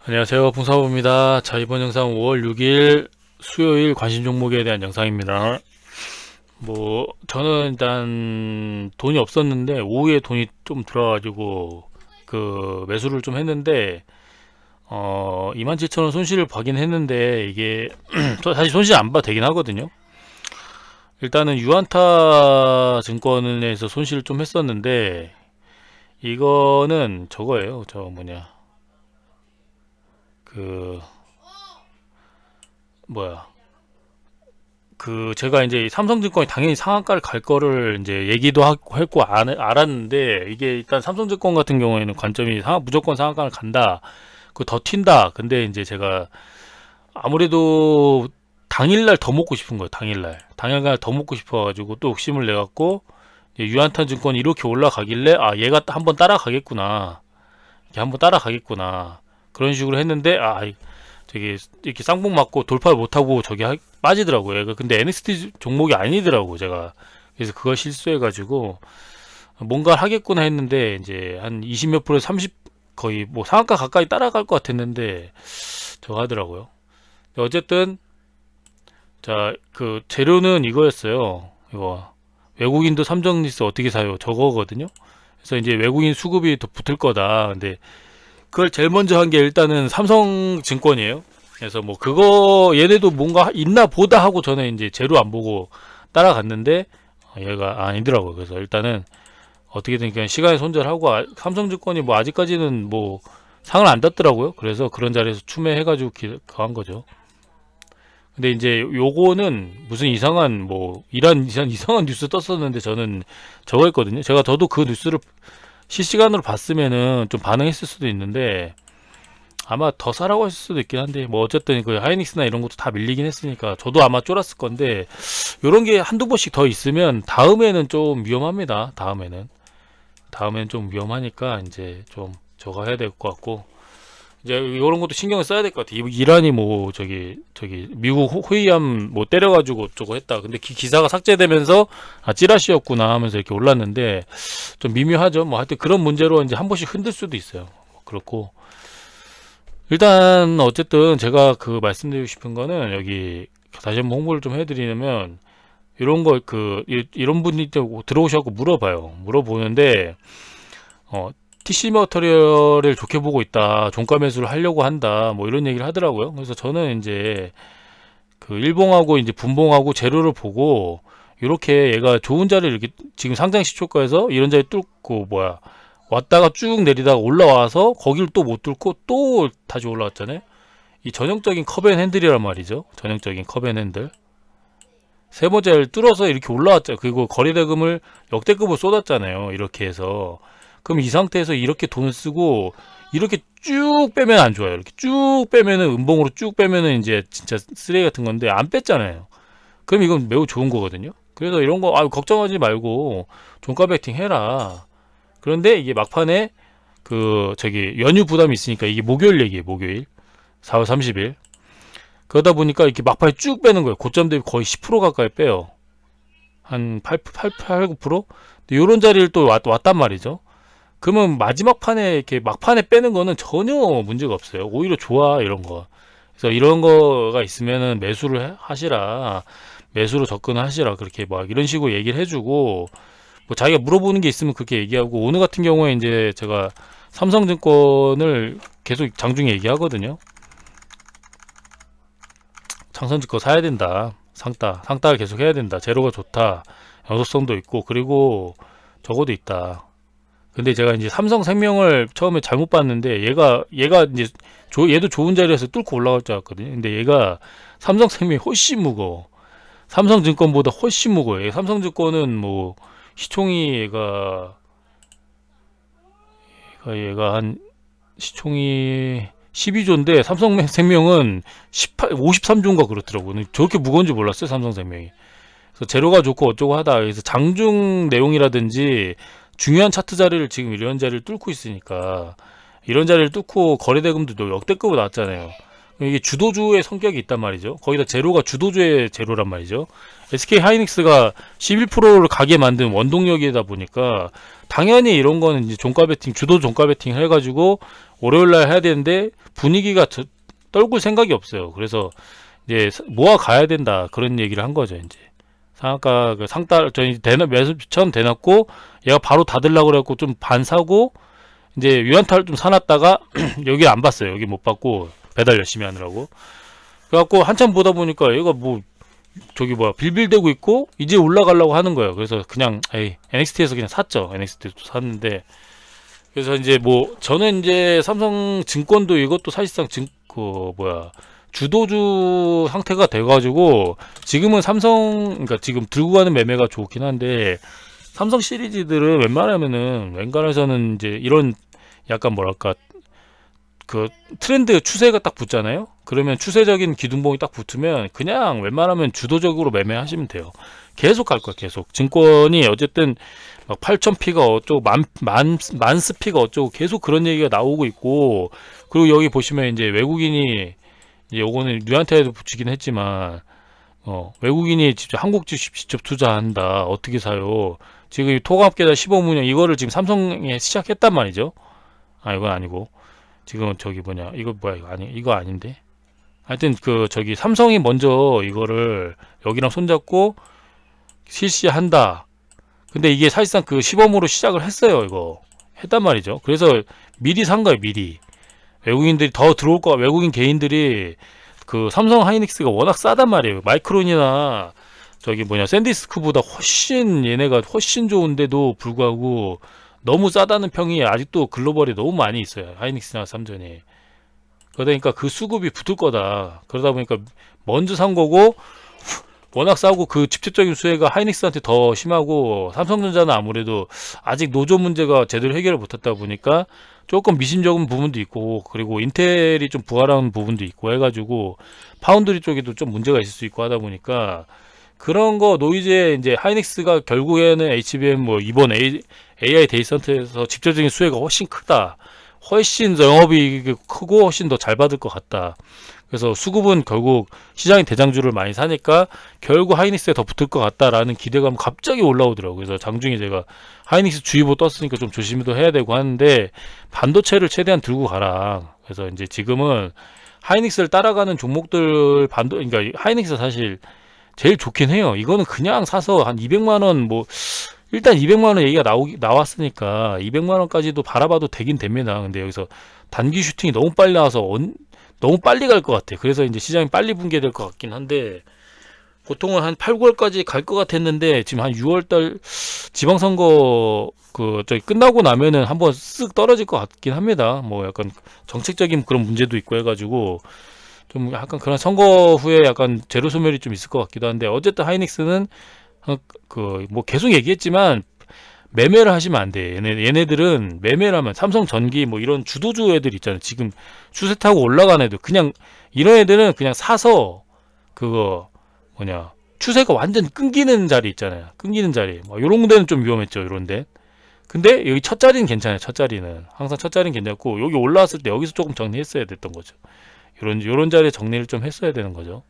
안녕하세요, 풍사부입니다. 자, 이번 영상 5월 6일 수요일 관심 종목에 대한 영상입니다. 저는 일단 돈이 없었는데 오후에 돈이 좀 들어가지고 매수를 좀 했는데 27,000원 손실을 보긴 했는데 이게 사실 손실 안 봐도 되긴 하거든요. 일단은 유안타 증권에서 손실을 좀 했었는데 이거는 저거예요. 저 뭐냐 그 뭐야 제가 이제 삼성증권이 당연히 상한가를 갈 거를 이제 얘기도 하고 했고 알았는데 이게 일단 삼성증권 같은 경우에는 관점이 무조건 상한가를 간다. 그 더 튄다. 근데 이제 제가 아무래도 당일날 더 먹고 싶은 거예요. 당일날 더 먹고 싶어가지고 또 욕심을 내갖고 유한탄 증권이 이렇게 올라가길래 얘가 한번 따라가겠구나. 이렇게 한번 따라가겠구나. 그런 식으로 했는데 되게 이렇게 쌍봉 맞고 돌파를 못하고 빠지더라고요. 얘가 근데 NXT 종목이 아니더라고 제가. 그래서 그거 실수해가지고 뭔가를 하겠구나 했는데 이제 한 20 몇 프로 30 거의 뭐 상한가 가까이 따라갈 것 같았는데 저거 하더라고요. 어쨌든 재료는 이거였어요. 이거 외국인도 삼성 리스 어떻게 사요? 저거거든요. 그래서 이제 외국인 수급이 더 붙을 거다. 근데 그걸 제일 먼저 한 게 일단은 삼성증권이에요. 그래서 뭐 그거 얘네도 뭔가 있나 보다 하고 저는 이제 재료 안 보고 따라갔는데 얘가 아니더라고요. 그래서 일단은 어떻게든 그냥 시간에 손절하고 삼성증권이 뭐 아직까지는 뭐 상을 안 땄더라고요. 그래서 그런 자리에서 추매해가지고 한 거죠. 근데 이제 요거는 무슨 이상한 뭐 이상한 뉴스 떴었는데 저는 저거 했거든요. 저도 그 뉴스를 실시간으로 봤으면은 좀 반응했을 수도 있는데 아마 더 사라고 했을 수도 있긴 한데 뭐 어쨌든 그 하이닉스나 이런 것도 다 밀리긴 했으니까 저도 아마 쫄았을 건데 요런 게 한두 번씩 더 있으면 다음에는 좀 위험합니다. 다음에는 좀 위험하니까 이제 좀 저거 해야 될 것 같고 이제 이런 것도 신경을 써야 될 것 같아. 이란이 뭐 미국 호위함 뭐 때려가지고 저거 했다. 근데 기사가 삭제되면서 찌라시였구나 하면서 이렇게 올랐는데 좀 미묘하죠. 뭐 하여튼 그런 문제로 이제 한 번씩 흔들 수도 있어요. 그렇고 일단 어쨌든 제가 말씀드리고 싶은 거는 여기 다시 한번 홍보를 좀 해드리려면 이런 이런 분이 들어오셔서 물어보는데 TC 머터리얼을 좋게 보고 있다. 종가 매수를 하려고 한다. 뭐 이런 얘기를 하더라고요. 그래서 저는 이제 일봉하고 이제 분봉하고 재료를 보고 이렇게 얘가 좋은 자리를 이렇게 지금 상장 시초가에서 이런 자리 뚫고 왔다가 쭉 내리다가 올라와서 거길 또 못 뚫고 또 다시 올라왔잖아요. 이 전형적인 컵앤핸들이란 말이죠. 전형적인 컵앤핸들. 세 번째를 뚫어서 이렇게 올라왔죠. 그리고 거래대금을 역대급으로 쏟았잖아요. 이렇게 해서. 그럼 이 상태에서 이렇게 돈을 쓰고 이렇게 쭉 빼면 안 좋아요. 이렇게 쭉 빼면은 음봉으로 쭉 빼면은 이제 진짜 쓰레기 같은 건데 안 뺐잖아요. 그럼 이건 매우 좋은 거거든요. 그래서 이런 거 걱정하지 말고 종가 베팅 해라. 그런데 이게 막판에 연휴 부담이 있으니까 이게 목요일 얘기예요. 목요일 4월 30일 그러다 보니까 이렇게 막판에 쭉 빼는 거예요. 고점 대비 거의 10% 가까이 빼요. 한 9%? 이런 자리를 또 왔단 말이죠. 그러면 마지막 판에 이렇게 막판에 빼는 거는 전혀 문제가 없어요. 오히려 좋아 이런 거. 그래서 이런 거가 있으면은 매수를 하시라. 매수로 접근하시라. 그렇게 막 이런 식으로 얘기를 해주고 뭐 자기가 물어보는 게 있으면 그렇게 얘기하고 오늘 같은 경우에 이제 제가 삼성증권을 계속 장중에 얘기하거든요. 창선증권 사야 된다. 상따를 계속 해야 된다. 제로가 좋다. 연속성도 있고 그리고 저거도 있다. 근데 제가 이제 삼성생명을 처음에 잘못 봤는데 얘가 이제 얘도 좋은 자리에서 뚫고 올라갈 줄 알았거든요. 근데 얘가 삼성생명이 훨씬 무거워. 삼성증권보다 훨씬 무거워요. 삼성증권은 뭐 시총이 얘가 한 시총이 12조인데 삼성생명은 53조인가 그렇더라고요. 저렇게 무거운지 몰랐어요. 삼성생명이. 그래서 재료가 좋고 어쩌고 하다. 그래서 장중 내용이라든지 중요한 차트 자리를 지금 이런 자리를 뚫고 있으니까 이런 자리를 뚫고 거래대금도 역대급으로 나왔잖아요. 이게 주도주의 성격이 있단 말이죠. 거기다 제로가 주도주의 제로란 말이죠. SK 하이닉스가 11%를 가게 만든 원동력이다 보니까 당연히 이런 거는 이제 종가 베팅, 주도 종가 베팅 해가지고 월요일 날 해야 되는데 분위기가 떨굴 생각이 없어요. 그래서 이제 모아 가야 된다 그런 얘기를 한 거죠. 이제 상한가 그 상따 저희 매수 처음 대놨고 얘가 바로 닫으려고 그래갖고 좀 반 사고 이제 유한타를 좀 사놨다가 여기 안 봤어요. 여기 못 봤고 배달 열심히 하느라고 그래갖고 한참 보다 보니까 얘가 뭐 저기 뭐야 빌빌대고 있고 이제 올라가려고 하는 거예요. 그래서 그냥 NXT에서 그냥 샀죠. NXT에서 샀는데 그래서 이제 뭐 저는 이제 삼성증권도 이것도 사실상 그 뭐야 주도주 상태가 돼가지고 지금은 그러니까 지금 들고 가는 매매가 좋긴 한데 삼성 시리즈들은 웬간해서는 이제 이런 약간 뭐랄까 그 트렌드 추세가 딱 붙잖아요. 그러면 추세적인 기둥봉이 딱 붙으면 그냥 웬만하면 주도적으로 매매하시면 돼요. 계속 갈 거야. 계속 증권이 어쨌든 막 8,000피가 어쩌고 만스피가 어쩌고 계속 그런 얘기가 나오고 있고 그리고 여기 보시면 이제 외국인이 이제 요거는 뉴한테도 붙이긴 했지만 외국인이 직접 한국 주식 직접 투자한다. 어떻게 사요? 지금 토감계좌 15문형 이거를 지금 삼성에 시작했단 말이죠. 아 이건 아니고 지금 저기 뭐냐 이거 뭐야 이거 아닌데 하여튼 그 저기 삼성이 먼저 이거를 여기랑 손잡고 실시한다. 근데 이게 사실상 그 시범으로 시작을 했어요. 이거 했단 말이죠. 그래서 미리 산 거예요. 미리 외국인들이 더 들어올 거 외국인 개인들이 그 삼성 하이닉스가 워낙 싸단 말이에요. 마이크론이나 저기 뭐냐 샌디스크보다 얘네가 훨씬 좋은데도 불구하고 너무 싸다는 평이 아직도 글로벌에 너무 많이 있어요. 하이닉스나 삼전이. 그러니까 그 수급이 붙을 거다. 그러다 보니까 먼저 산 거고 워낙 싸고 그 직접적인 수혜가 하이닉스한테 더 심하고 삼성전자는 아무래도 아직 노조 문제가 제대로 해결을 못했다 보니까 조금 미심쩍은 부분도 있고 그리고 인텔이 좀 부활한 부분도 있고 해가지고 파운드리 쪽에도 좀 문제가 있을 수 있고 하다 보니까 그런 거 노이즈에 이제 하이닉스가 결국에는 HBM 뭐 이번 AI 데이센터에서 직접적인 수혜가 훨씬 크다. 훨씬 영업이 크고 훨씬 더 잘 받을 것 같다. 그래서 수급은 결국 시장이 대장주를 많이 사니까 결국 하이닉스에 더 붙을 것 같다라는 기대감 갑자기 올라오더라고요. 그래서 장중에 제가 하이닉스 주의보 떴으니까 좀 조심도 해야 되고 하는데 반도체를 최대한 들고 가라. 그래서 이제 지금은 하이닉스를 따라가는 종목들 그러니까 하이닉스 사실 제일 좋긴 해요. 이거는 그냥 사서 한 200만원 뭐 일단 200만원 얘기가 나왔으니까 200만원까지도 바라봐도 되긴 됩니다. 근데 여기서 단기 슈팅이 너무 빨리 나와서 너무 빨리 갈 것 같아. 그래서 이제 시장이 빨리 붕괴될 것 같긴 한데 보통은 한 8, 9월까지 갈 것 같았는데 지금 한 6월달 지방선거 저기 끝나고 나면은 한번 쓱 떨어질 것 같긴 합니다. 뭐 약간 정책적인 그런 문제도 있고 해가지고 좀 약간 그런 선거 후에 약간 제로 소멸이 좀 있을 것 같기도 한데 어쨌든 하이닉스는 뭐 계속 얘기했지만 매매를 하시면 안 돼. 얘네들은 매매를 하면 삼성전기 뭐 이런 주도주 애들 있잖아요. 지금 추세 타고 올라간 애들 그냥 이런 애들은 그냥 사서 그거 뭐냐 추세가 완전 끊기는 자리 있잖아요. 끊기는 자리 뭐 요런 데는 좀 위험했죠. 요런데 근데 여기 첫 자리는 괜찮아요. 첫 자리는 항상 첫 자리는 괜찮고 여기 올라왔을 때 여기서 조금 정리했어야 됐던 거죠. 요런 자리에 정리를 좀 했어야 되는 거죠.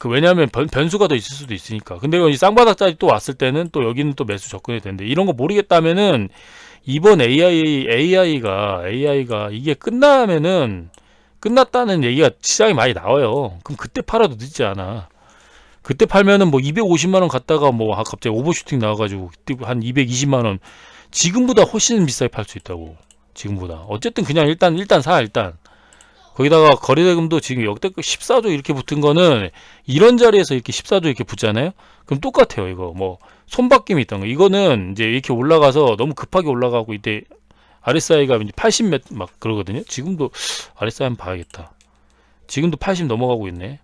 왜냐하면 변수가 더 있을 수도 있으니까. 근데 이 쌍바닥 자리 또 왔을 때는 또 여기는 또 매수 접근이 되는데 이런 거 모르겠다면은 이번 AI가 이게 끝났다는 얘기가 시장에 많이 나와요. 그럼 그때 팔아도 늦지 않아. 그때 팔면은 뭐 250만원 갔다가 뭐 갑자기 오버슈팅 나와가지고 한 220만원 지금보다 훨씬 비싸게 팔 수 있다고. 지금보다 어쨌든 그냥 일단 사 일단 거기다가 거래대금도 지금 역대급 14조 이렇게 붙은 거는 이런 자리에서 이렇게 14조 이렇게 붙잖아요. 그럼 똑같아요. 이거 뭐 손바뀜이 있던 거 이거는 이제 이렇게 올라가서 너무 급하게 올라가고 이때 RSI가 이제 80 막 그러거든요. 지금도 RSI 한번 봐야겠다. 지금도 80 넘어가고 있네.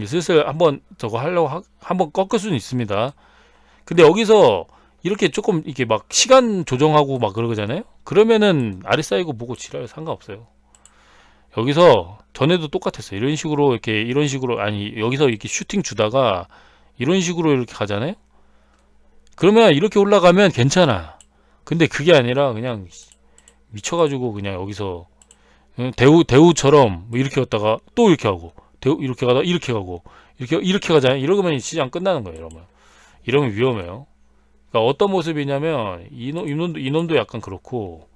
슬슬 한번 저거 하려고 한번 꺾을 수는 있습니다. 근데 여기서 이렇게 조금 이렇게 막 시간 조정하고 막 그러잖아요. 그러면은 RSI고 뭐고 지랄 상관없어요. 여기서 전에도 똑같았어요. 이런 식으로 아니 여기서 이렇게 슈팅 주다가 이런 식으로 이렇게 가잖아요. 그러면 이렇게 올라가면 괜찮아. 근데 그게 아니라 그냥 미쳐가지고 그냥 여기서 대우처럼 뭐 이렇게 갔다가 또 이렇게 하고 대우 이렇게 가다 이렇게 가고 이렇게 가잖아요. 이러면 시장 끝나는 거예요. 이러면 위험해요. 그러니까 어떤 모습이냐면 이놈도 약간 그렇고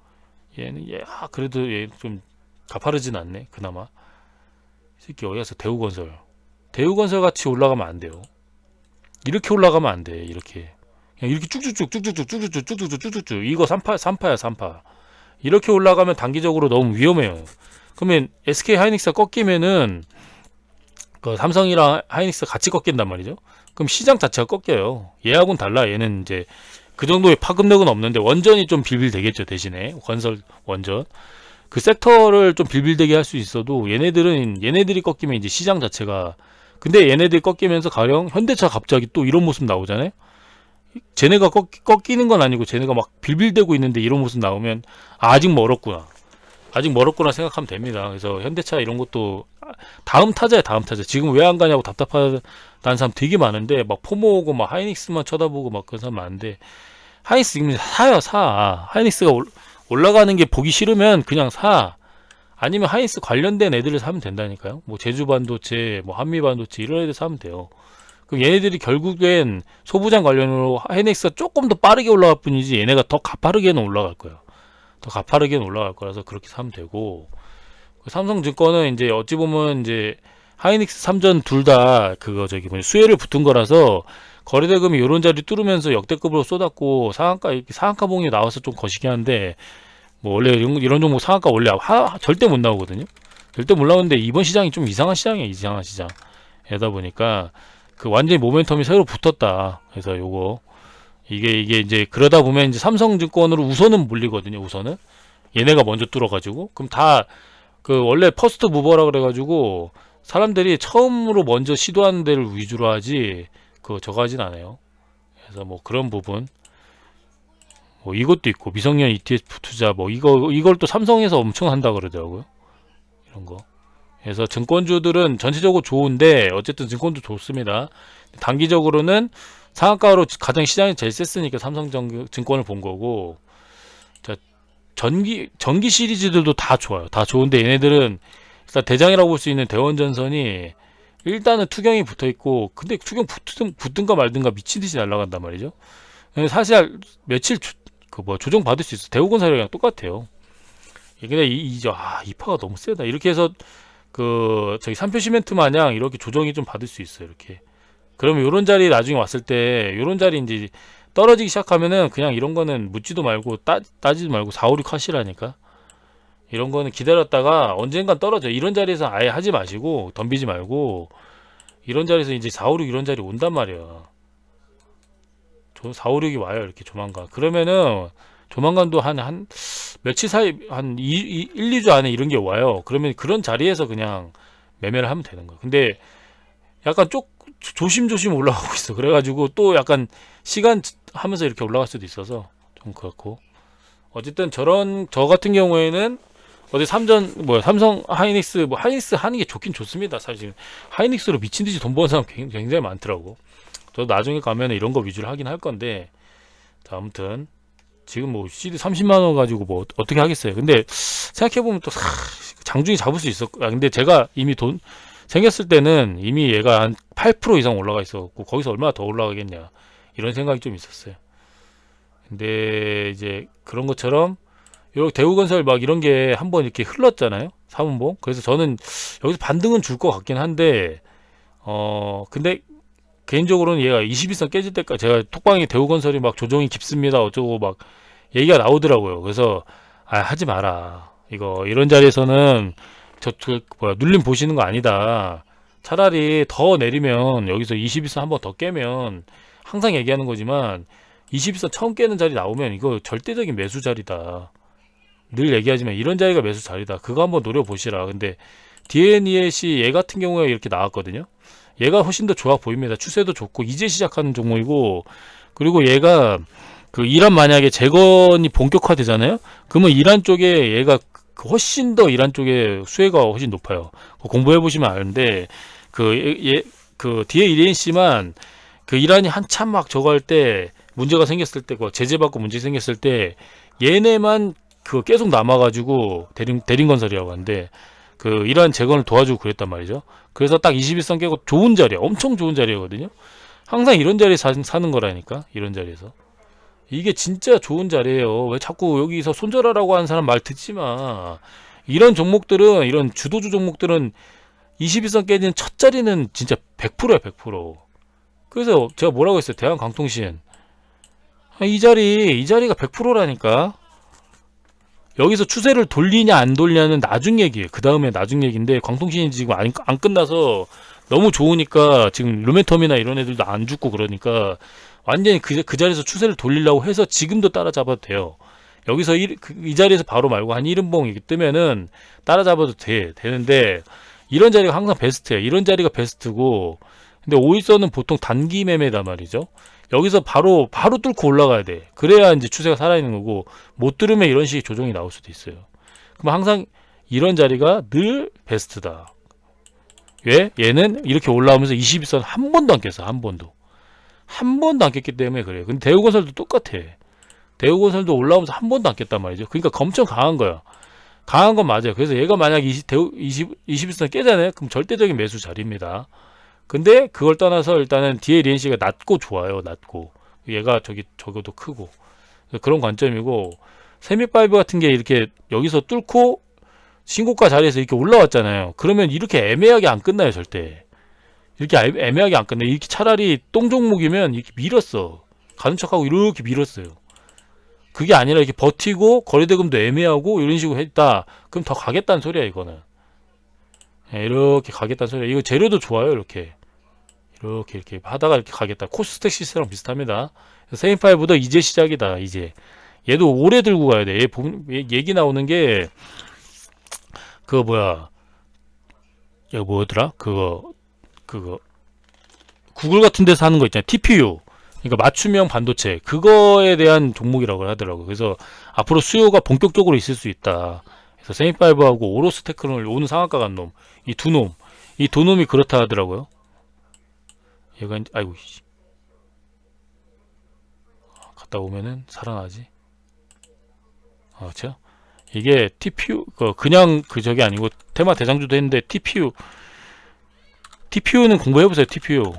얘는 그래도 얘 좀 가파르진 않네. 그나마 이 새끼 어디 가서 대우건설 같이 올라가면 안 돼요. 이렇게 올라가면 안 돼. 이렇게 그냥 이렇게 쭉쭉쭉 이거 3파야 3파. 이렇게 올라가면 단기적으로 너무 위험해요. 그러면 SK 하이닉스가 꺾이면은 그 삼성이랑 하이닉스 같이 꺾인단 말이죠. 그럼 시장 자체가 꺾여요. 얘하고는 달라. 얘는 이제 그 정도의 파급력은 없는데 원전이 좀 빌빌되겠죠. 대신에 건설 원전 그 섹터를 좀 빌빌되게 할 수 있어도 얘네들이 꺾이면 이제 시장 자체가 근데 얘네들이 꺾이면서 가령 현대차 갑자기 또 이런 모습 나오잖아요. 쟤네가 꺾이는 건 아니고 쟤네가 막 빌빌대고 있는데 이런 모습 나오면 아직 멀었구나. 아직 멀었구나 생각하면 됩니다. 그래서 현대차 이런 것도 다음 타자야 다음 타자. 지금 왜 안 가냐고 답답하다는 사람 되게 많은데 막 포모 오고 막 하이닉스만 쳐다보고 막 그런 사람 많은데 하이닉스 지금 사요 사. 하이닉스가 올라가는 게 보기 싫으면 그냥 사. 아니면 하이닉스 관련된 애들을 사면 된다니까요. 뭐 제주반도체, 뭐 한미반도체 이런 애들 사면 돼요. 그럼 얘네들이 결국엔 소부장 관련으로 하이닉스가 조금 더 빠르게 올라갈 뿐이지 얘네가 더 가파르게는 올라갈 거야. 더 가파르게는 올라갈 거라서 그렇게 사면 되고 삼성증권은 이제 어찌 보면 이제 하이닉스 3전 둘 다 그거 저기 뭐냐 수혜를 붙은 거라서 거래대금이 요런 자리 뚫으면서 역대급으로 쏟았고 상한가 봉이 나와서 좀 거시기 한데 뭐 원래 이런 종목 상한가 원래 절대 못 나오거든요. 절대 못 나오는데 이번 시장이 좀 이상한 시장이에요. 이상한 시장. 이러다 보니까 그 완전히 모멘텀이 새로 붙었다. 그래서 요거 이게 이제 그러다 보면 이제 삼성증권으로 우선은 몰리거든요. 우선은 얘네가 먼저 뚫어가지고 그럼 다 그 원래 퍼스트 무버라 그래가지고 사람들이 처음으로 먼저 시도하는 데를 위주로 하지 그 저거 하진 않아요. 그래서 뭐 그런 부분 뭐 이것도 있고 미성년 ETF 투자 뭐 이걸 또 삼성에서 엄청 한다 그러더라고요. 이런 거. 그래서 증권주들은 전체적으로 좋은데 어쨌든 증권도 좋습니다. 단기적으로는 상한가로 가장 시장이 제일 셌으니까 삼성증권을 본 거고 자, 전기 시리즈들도 다 좋아요. 다 좋은데 얘네들은 일단 대장이라고 볼 수 있는 대원전선이 일단은 투경이 붙어있고 근데 투경 붙든가 말든가 미친듯이 날아간단 말이죠. 사실 며칠 조정 받을 수 있어. 대우건설이랑 똑같아요. 근데 이파가 너무 세다. 이렇게 해서 그 저기 삼표 시멘트 마냥 이렇게 조정이 좀 받을 수 있어요. 이렇게. 그러면 요런 자리 나중에 왔을 때 요런 자리 이제 떨어지기 시작하면은 그냥 이런 거는 묻지도 말고 따지도 말고 4, 5, 6 하시라니까. 이런 거는 기다렸다가 언젠간 떨어져. 이런 자리에서 아예 하지 마시고 덤비지 말고 이런 자리에서 이제 4, 5, 6 이런 자리 온단 말이야. 4, 5, 6이 와요. 이렇게 조만간. 그러면은 조만간도 한 며칠 사이 한 1, 2주 안에 이런 게 와요. 그러면 그런 자리에서 그냥 매매를 하면 되는 거야. 근데 약간 조심조심 올라가고 있어. 그래가지고 또 약간 시간 하면서 이렇게 올라갈 수도 있어서 좀 그렇고. 어쨌든 저 같은 경우에는 어제 삼성 하이닉스 하이닉스 하는 게 좋긴 좋습니다. 사실 하이닉스로 미친 듯이 돈 버는 사람 굉장히 많더라고. 저도 나중에 가면 이런 거 위주로 하긴 할 건데. 자, 아무튼 지금 뭐 CD 30만 원 가지고 뭐 어떻게 하겠어요. 근데 생각해 보면 또 장중에 잡을 수 있었고. 근데 제가 이미 돈 생겼을 때는 이미 얘가 한 8% 이상 올라가 있었고 거기서 얼마나 더 올라가겠냐 이런 생각이 좀 있었어요. 근데 이제 그런 것처럼 이렇게 대우건설 막 이런 게 한번 이렇게 흘렀잖아요. 사문봉. 그래서 저는 여기서 반등은 줄 것 같긴 한데 근데 개인적으로는 얘가 21선 깨질 때까지 제가 톡방에 대우건설이 막 조정이 깊습니다 어쩌고 막 얘기가 나오더라고요. 그래서 하지 마라. 이런 자리에서는 눌림 보시는 거 아니다. 차라리 더 내리면 여기서 21선 한번 더 깨면 항상 얘기하는 거지만 21선 처음 깨는 자리 나오면 이거 절대적인 매수 자리다. 늘 얘기하지만 이런 자리가 매수 자리다. 그거 한번 노려보시라. 근데 DNE시 얘 같은 경우에 이렇게 나왔거든요. 얘가 훨씬 더 좋아 보입니다. 추세도 좋고 이제 시작하는 종목이고 그리고 얘가 그 이란 만약에 재건이 본격화되잖아요. 그러면 이란 쪽에 얘가 훨씬 더 이란 쪽에 수혜가 훨씬 높아요. 공부해 보시면 아는데 그 DNEC만 그 이란이 한참 막 저거 할 때 문제가 생겼을 때 제재 받고 문제 생겼을 때 얘네만 그거 계속 남아가지고 대림건설이라고 하는데 그 이러한 재건을 도와주고 그랬단 말이죠. 그래서 딱 21선 깨고 좋은 자리야. 엄청 좋은 자리거든요. 항상 이런 자리에 사는 거라니까. 이런 자리에서. 이게 진짜 좋은 자리예요. 왜 자꾸 여기서 손절하라고 하는 사람 말 듣지 마. 이런 종목들은, 이런 주도주 종목들은 21선 깨지는 첫 자리는 진짜 100%야, 100%. 그래서 제가 뭐라고 했어요? 대한광통신. 이 자리가 100%라니까. 여기서 추세를 돌리냐 안 돌리냐는 나중 얘기예요. 그 다음에 나중 얘기인데, 광통신이 지금 안 끝나서 너무 좋으니까 지금 루멘텀이나 이런 애들도 안 죽고 그러니까 완전히 그 자리에서 추세를 돌리려고 해서 지금도 따라잡아도 돼요. 여기서 이 자리에서 바로 말고 한 1분봉 뜨면은 따라잡아도 되는데, 이런 자리가 항상 베스트예요. 이런 자리가 베스트고, 근데 5일선은 보통 단기 매매단 말이죠. 여기서 바로 뚫고 올라가야 돼. 그래야 이제 추세가 살아있는 거고, 못 뚫으면 이런 식의 조정이 나올 수도 있어요. 그럼 항상 이런 자리가 늘 베스트다. 왜? 얘는 이렇게 올라오면서 21선 한 번도 안 깼어. 한 번도 안 깼기 때문에 그래요. 근데 대우건설도 똑같아. 대우건설도 올라오면서 한 번도 안 깼단 말이죠. 그러니까 엄청 강한 거야. 강한 건 맞아요. 그래서 얘가 만약 21선 깨잖아요. 그럼 절대적인 매수 자리입니다. 근데 그걸 떠나서 일단은 뒤에 리엔씨가 낮고 좋아요. 낮고 얘가 저거도 크고 그런 관점이고, 세미파이브 같은 게 이렇게 여기서 뚫고 신고가 자리에서 이렇게 올라왔잖아요. 그러면 이렇게 애매하게 안 끝나요. 절대 이렇게 애매하게 안 끝나요. 이렇게 차라리 똥종목이면 이렇게 밀었어. 가는 척하고 이렇게 밀었어요. 그게 아니라 이렇게 버티고 거래대금도 애매하고 이런 식으로 했다. 그럼 더 가겠다는 소리야. 이거는 이렇게 가겠다는 소리야. 이거 재료도 좋아요. 이렇게 하다가 이렇게 가겠다. 코스텍시스랑 비슷합니다. 세인파이브도 이제 시작이다. 이제 얘도 오래 들고 가야 돼. 얘 얘기 나오는 게 그거 뭐야, 얘 뭐였더라? 그거 구글 같은 데서 하는 거 있잖아요. TPU. 그러니까 맞춤형 반도체, 그거에 대한 종목이라고 하더라고요. 그래서 앞으로 수요가 본격적으로 있을 수 있다. 그래서 세미파이브하고 오로스 테크놀, 오는 상한가 간 놈, 이 두 놈이 그렇다 하더라고요. 얘가 아이고 갔다 오면은 살아나지. 그렇죠? 이게 TPU 그냥 저게 아니고 테마 대장주도 했는데, TPU는 공부해보세요. TPU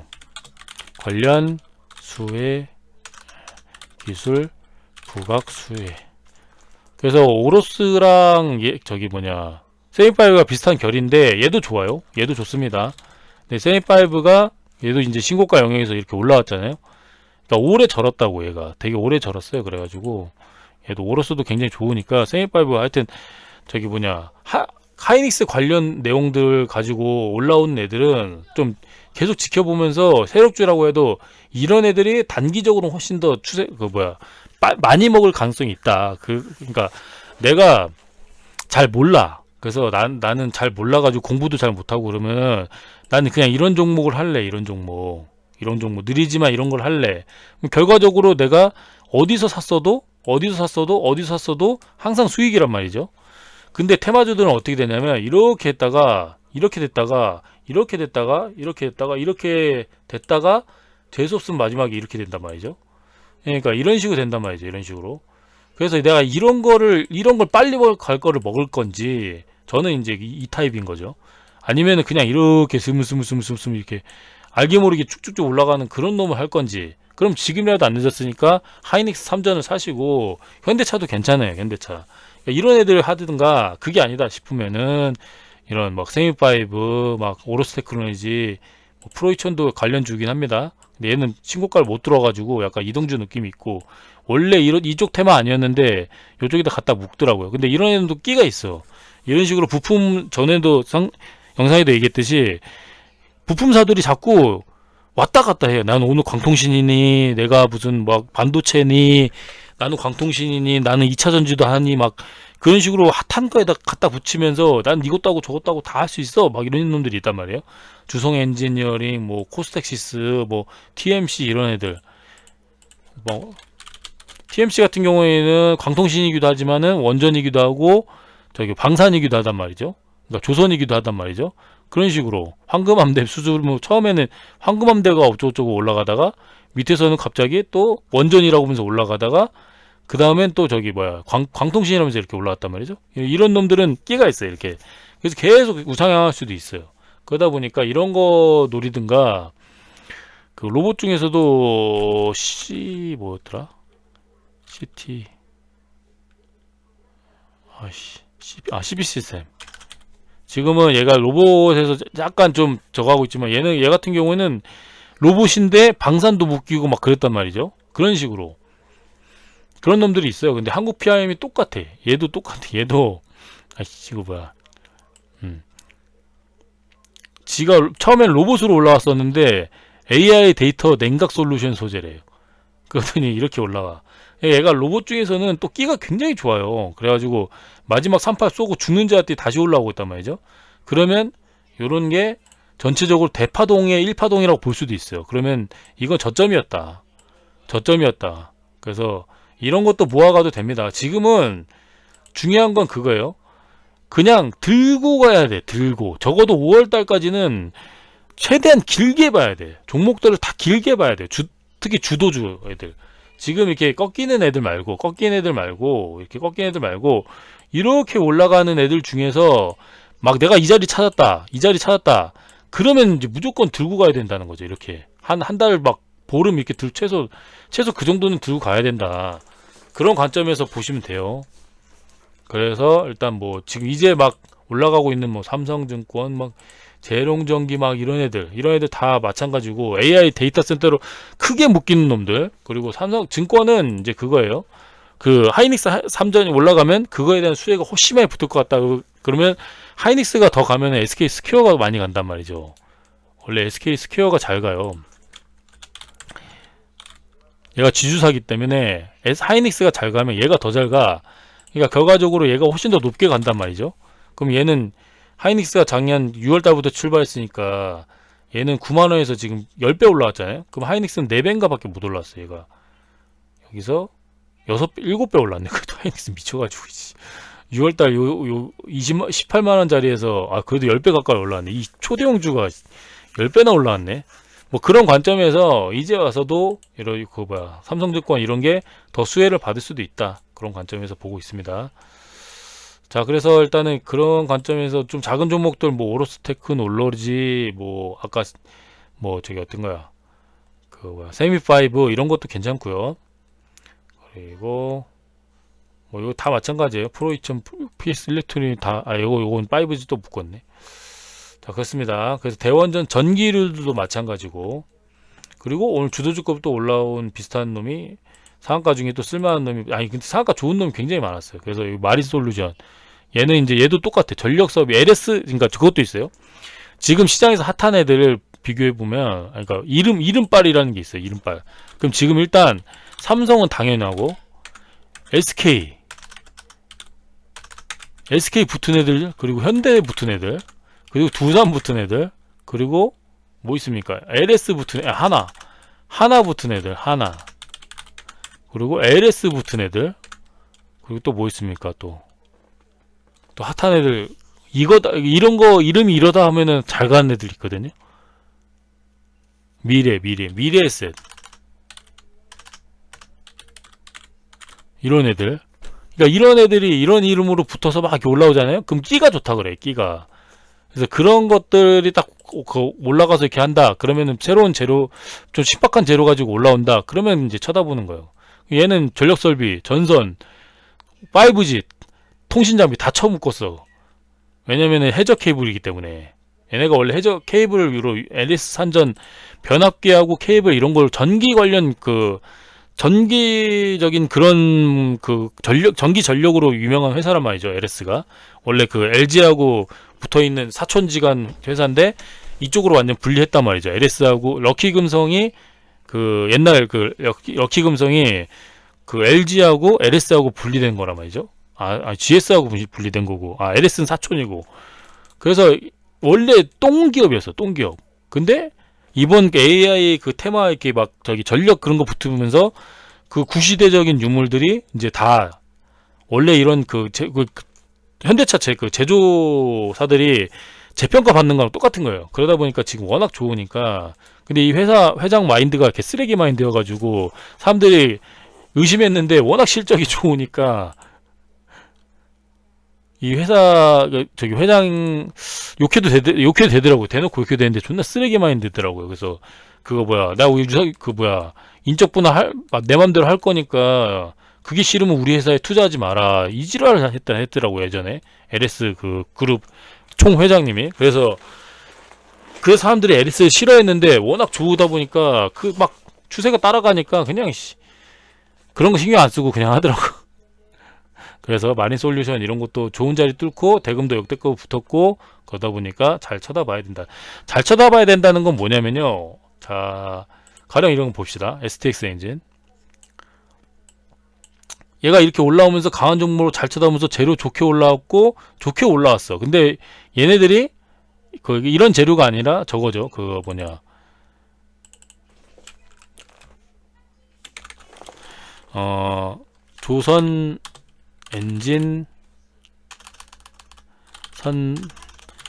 관련 수혜 기술 부각 수혜. 그래서 오로스랑 저기 뭐냐 세미파이브가 비슷한 결인데, 얘도 좋아요. 얘도 좋습니다. 근데 세미파이브가 얘도 이제 신고가 영역에서 이렇게 올라왔잖아요. 그러니까 오래 절었다고. 얘가 되게 오래 절었어요. 그래가지고 얘도 오로스도 굉장히 좋으니까, 세미파이브 하여튼 저기 뭐냐 하이닉스 관련 내용들 가지고 올라온 애들은 좀 계속 지켜보면서, 세력주라고 해도 이런 애들이 단기적으로 훨씬 더 많이 먹을 가능성이 있다. 그러니까 내가 잘 몰라. 그래서 나는 잘 몰라가지고 공부도 잘 못하고 그러면 나는 그냥 이런 종목을 할래. 이런 종목 느리지만 이런 걸 할래. 결과적으로 내가 어디서 샀어도 항상 수익이란 말이죠. 근데 테마주들은 어떻게 되냐면, 이렇게 됐다가 재수없으면 마지막에 이렇게 된단 말이죠. 그러니까 이런 식으로 된단 말이죠. 이런 식으로. 그래서 내가 이런 걸 빨리 갈 거를 먹을 건지, 저는 이제 이 타입인 거죠. 아니면은 그냥 이렇게 스물스물 이렇게 알게 모르게 쭉쭉쭉 올라가는 그런 놈을 할 건지. 그럼 지금이라도 안 늦었으니까 하이닉스 3전을 사시고, 현대차도 괜찮아요. 현대차. 이런 애들 하든가, 그게 아니다 싶으면은 이런 막 세미파이브, 막 오로스 테크놀로지, 프로이천도 관련 주긴 합니다. 근데 얘는 신고가를 못 들어가지고 약간 이동주 느낌이 있고, 원래 이쪽 테마 아니었는데 이쪽에다 갖다 묶더라고요. 근데 이런 애들도 끼가 있어. 이런 식으로 부품, 전에도 영상에도 얘기했듯이 부품사들이 자꾸 왔다 갔다 해요. 나는 오늘 광통신이니, 내가 무슨 막 반도체니, 나는 광통신이니, 나는 2차 전지도 하니, 막 그런 식으로 핫한 거에다 갖다 붙이면서 난 이것도 하고 저것도 하고 다 할 수 있어. 막 이런 놈들이 있단 말이에요. 주성 엔지니어링, 뭐 코스텍시스, 뭐 TMC 이런 애들. 뭐 TMC 같은 경우에는 광통신이기도 하지만은 원전이기도 하고 저기 방산이기도 하단 말이죠. 그러니까 조선이기도 하단 말이죠. 그런 식으로 황금함대 수준, 뭐 처음에는 황금함대가 어쩌고저쩌고 올라가다가 밑에서는 갑자기 또 원전이라고 하면서 올라가다가 그 다음엔 또 저기 뭐야 광통신이라면서 이렇게 올라왔단 말이죠. 이런 놈들은 끼가 있어요. 이렇게. 그래서 계속 우상향할 수도 있어요. 그러다 보니까 이런 거 노리든가, 그 로봇 중에서도 뭐였더라? CT CB 시스템. 지금은 얘가 로봇에서 약간 좀 저거 하고 있지만, 얘 같은 경우에는 로봇인데 방산도 묶이고 막 그랬단 말이죠. 그런 식으로 그런 놈들이 있어요. 근데 한국 PIM이 똑같아. 얘도 똑같아. 얘도 이거 뭐야? 지가 처음엔 로봇으로 올라왔었는데 AI 데이터 냉각 솔루션 소재래요. 그러더니 이렇게 올라와. 얘가 로봇 중에서는 또 끼가 굉장히 좋아요. 그래가지고 마지막 3파 쏘고 죽는 자한테 다시 올라오고 있단 말이죠. 그러면 요런 게 전체적으로 대파동의 1파동이라고 볼 수도 있어요. 그러면 이건 저점이었다. 그래서 이런 것도 모아가도 됩니다. 지금은 중요한 건 그거예요. 그냥 들고 가야 돼. 적어도 5월달까지는 최대한 길게 봐야 돼. 종목들을 다 길게 봐야 돼. 특히 주도주 애들. 지금 이렇게 꺾이는 애들 말고 이렇게 올라가는 애들 중에서 막 내가 이 자리 찾았다. 그러면 이제 무조건 들고 가야 된다는 거죠. 이렇게 한 달 막 보름 이렇게 최소 그 정도는 들고 가야 된다. 그런 관점에서 보시면 돼요. 그래서 일단 뭐 지금 이제 막 올라가고 있는 뭐 삼성증권, 막 재롱전기, 막 이런 애들 다 마찬가지고 AI 데이터 센터로 크게 묶이는 놈들. 그리고 삼성증권은 이제 그거예요. 그 하이닉스 3전이 올라가면 그거에 대한 수혜가 훨씬 많이 붙을 것 같다. 그러면 하이닉스가 더 가면 SK 스퀘어가 많이 간단 말이죠. 원래 SK 스퀘어가 잘 가요. 얘가 지주사기 때문에 하이닉스가 잘 가면 얘가 더 잘 가. 그러니까 결과적으로 얘가 훨씬 더 높게 간단 말이죠. 그럼 얘는 하이닉스가 작년 6월달부터 출발했으니까 얘는 9만원에서 지금 10배 올라왔잖아요. 그럼 하이닉스는 4배인가 밖에 못 올랐어요. 얘가 여기서 7배 올랐네. 그래도 하이닉스 미쳐가지고 6월달 요 18만원 자리에서 그래도 10배 가까이 올라왔네. 이 초대형주가 10배나 올라왔네. 뭐 그런 관점에서 이제 와서도 이런 삼성증권 이런 게 더 수혜를 받을 수도 있다. 그런 관점에서 보고 있습니다. 자, 그래서 일단은 그런 관점에서 좀 작은 종목들 뭐 오로스테크, 올러지, 뭐 아까 뭐 저기 어떤 거야? 세미파이브 이런 것도 괜찮고요. 그리고 뭐 이거 다 마찬가지예요. 프로2000, PS 일렉트로닉 다 요건 5G 또 묶었네. 자, 그렇습니다. 그래서 대원전 전기류도 마찬가지고, 그리고 오늘 주도주급도 올라온 비슷한 놈이 상한가 중에 또 쓸만한 놈이, 근데 상한가 좋은 놈이 굉장히 많았어요. 그래서 이 마리솔루션, 얘는 이제 얘도 똑같아. 전력 사업이 LS, 그러니까 그것도 있어요. 지금 시장에서 핫한 애들을 비교해 보면, 그러니까 이름빨이라는 게 있어요. 이름빨. 그럼 지금 일단 삼성은 당연하고, SK 붙은 애들, 그리고 현대 붙은 애들, 그리고 두산 붙은 애들, 그리고 뭐 있습니까? LS 붙은 애들, 하나 붙은 애들, 그리고 LS 붙은 애들, 그리고 또 뭐 있습니까? 또 핫한 애들, 이런 거 이름이 이러다 하면은 잘 가는 애들 있거든요. 미래에셋, 이런 애들. 그러니까 이런 애들이 이런 이름으로 붙어서 막 이렇게 올라오잖아요. 그럼 끼가 좋다 그래, 끼가. 그래서 그런 것들이 딱 올라가서 이렇게 한다. 그러면은 새로운 재료, 좀 신박한 재료 가지고 올라온다. 그러면 이제 쳐다보는 거예요. 얘는 전력 설비, 전선, 5G, 통신 장비 다 처먹었어. 왜냐면은 해저 케이블이기 때문에. 얘네가 원래 해저 케이블로 LS 산전 변압기하고 케이블 이런 걸 전기 관련 전기적인 그런 전기 전력으로 유명한 회사란 말이죠. LS가 원래 LG하고 붙어있는 사촌지간 회사인데 이쪽으로 완전 분리했단 말이죠. LS하고 럭키금성이 옛날 럭키금성이 LG하고 LS하고 분리된 거란 말이죠. GS하고 분리된 거고, LS는 사촌이고. 그래서 원래 똥기업이었어, 똥기업. 근데 이번 AI 테마 이렇게 막 전력 그런 거 붙으면서 구시대적인 유물들이 이제 다 원래 이런 현대차 제조사들이 재평가 받는 거랑 똑같은 거예요. 그러다 보니까 지금 워낙 좋으니까. 근데 이 회장 마인드가 이렇게 쓰레기 마인드여가지고 사람들이 의심했는데 워낙 실적이 좋으니까 이 회사 저기 회장 욕해도 되더라고요. 대놓고 욕해도 되는데 존나 쓰레기 마인드더라고요. 그래서 그거 뭐야 나 우리 유사 그 뭐야 인적 분할 내 맘대로 할 거니까 그게 싫으면 우리 회사에 투자하지 마라 이 지랄을 했더라고요. 예전에 LS 그 그룹 총 회장님이. 그래서 그 사람들이 LS를 싫어했는데 워낙 좋다 보니까 그 막 추세가 따라가니까 그냥 그런 거 신경 안 쓰고 그냥 하더라고. 그래서 마린솔루션 이런 것도 좋은 자리 뚫고 대금도 역대급 붙었고 그러다 보니까 잘 쳐다봐야 된다. 잘 쳐다봐야 된다는 건 뭐냐면요. 자, 가령 이런 거 봅시다. STX 엔진. 얘가 이렇게 올라오면서 강한 종목으로 잘 쳐다보면서 재료 좋게 올라왔고 좋게 올라왔어. 근데 얘네들이 이런 재료가 아니라 저거죠. 그거 뭐냐. 조선 엔진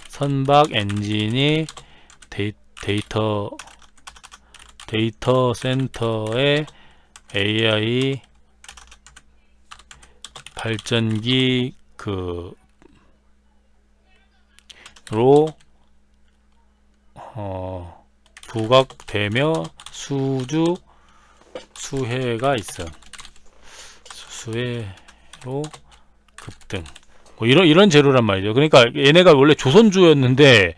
선박 엔진이 데이터 센터에 AI 발전기 부각되며 수혜가 있어. 수혜로 급등. 뭐 이런 재료란 말이죠. 그러니까 얘네가 원래 조선주였는데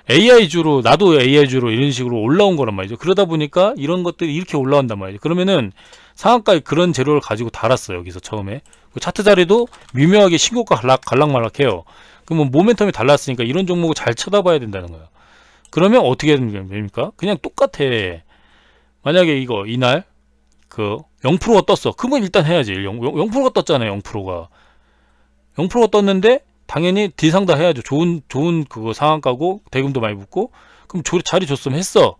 AI주로 나도 AI주로 이런 식으로 올라온 거란 말이죠. 그러다 보니까 이런 것들이 이렇게 올라온단 말이죠. 그러면은 상한가에 그런 재료를 가지고 달았어. 여기서 처음에 그 차트 자리도 미묘하게 신고가 갈락말락해요. 그러면 모멘텀이 달랐으니까 이런 종목을 잘 쳐다봐야 된다는 거예요. 그러면 어떻게 됩니까? 그냥 똑같아. 만약에 이날 그 0%가 떴어. 그러면 일단 해야지. 0%가 떴잖아요. 0%가 떴는데 당연히 D상다 해야죠. 좋은 그거 상한가고 대금도 많이 붙고 그럼 자리 줬으면 했어.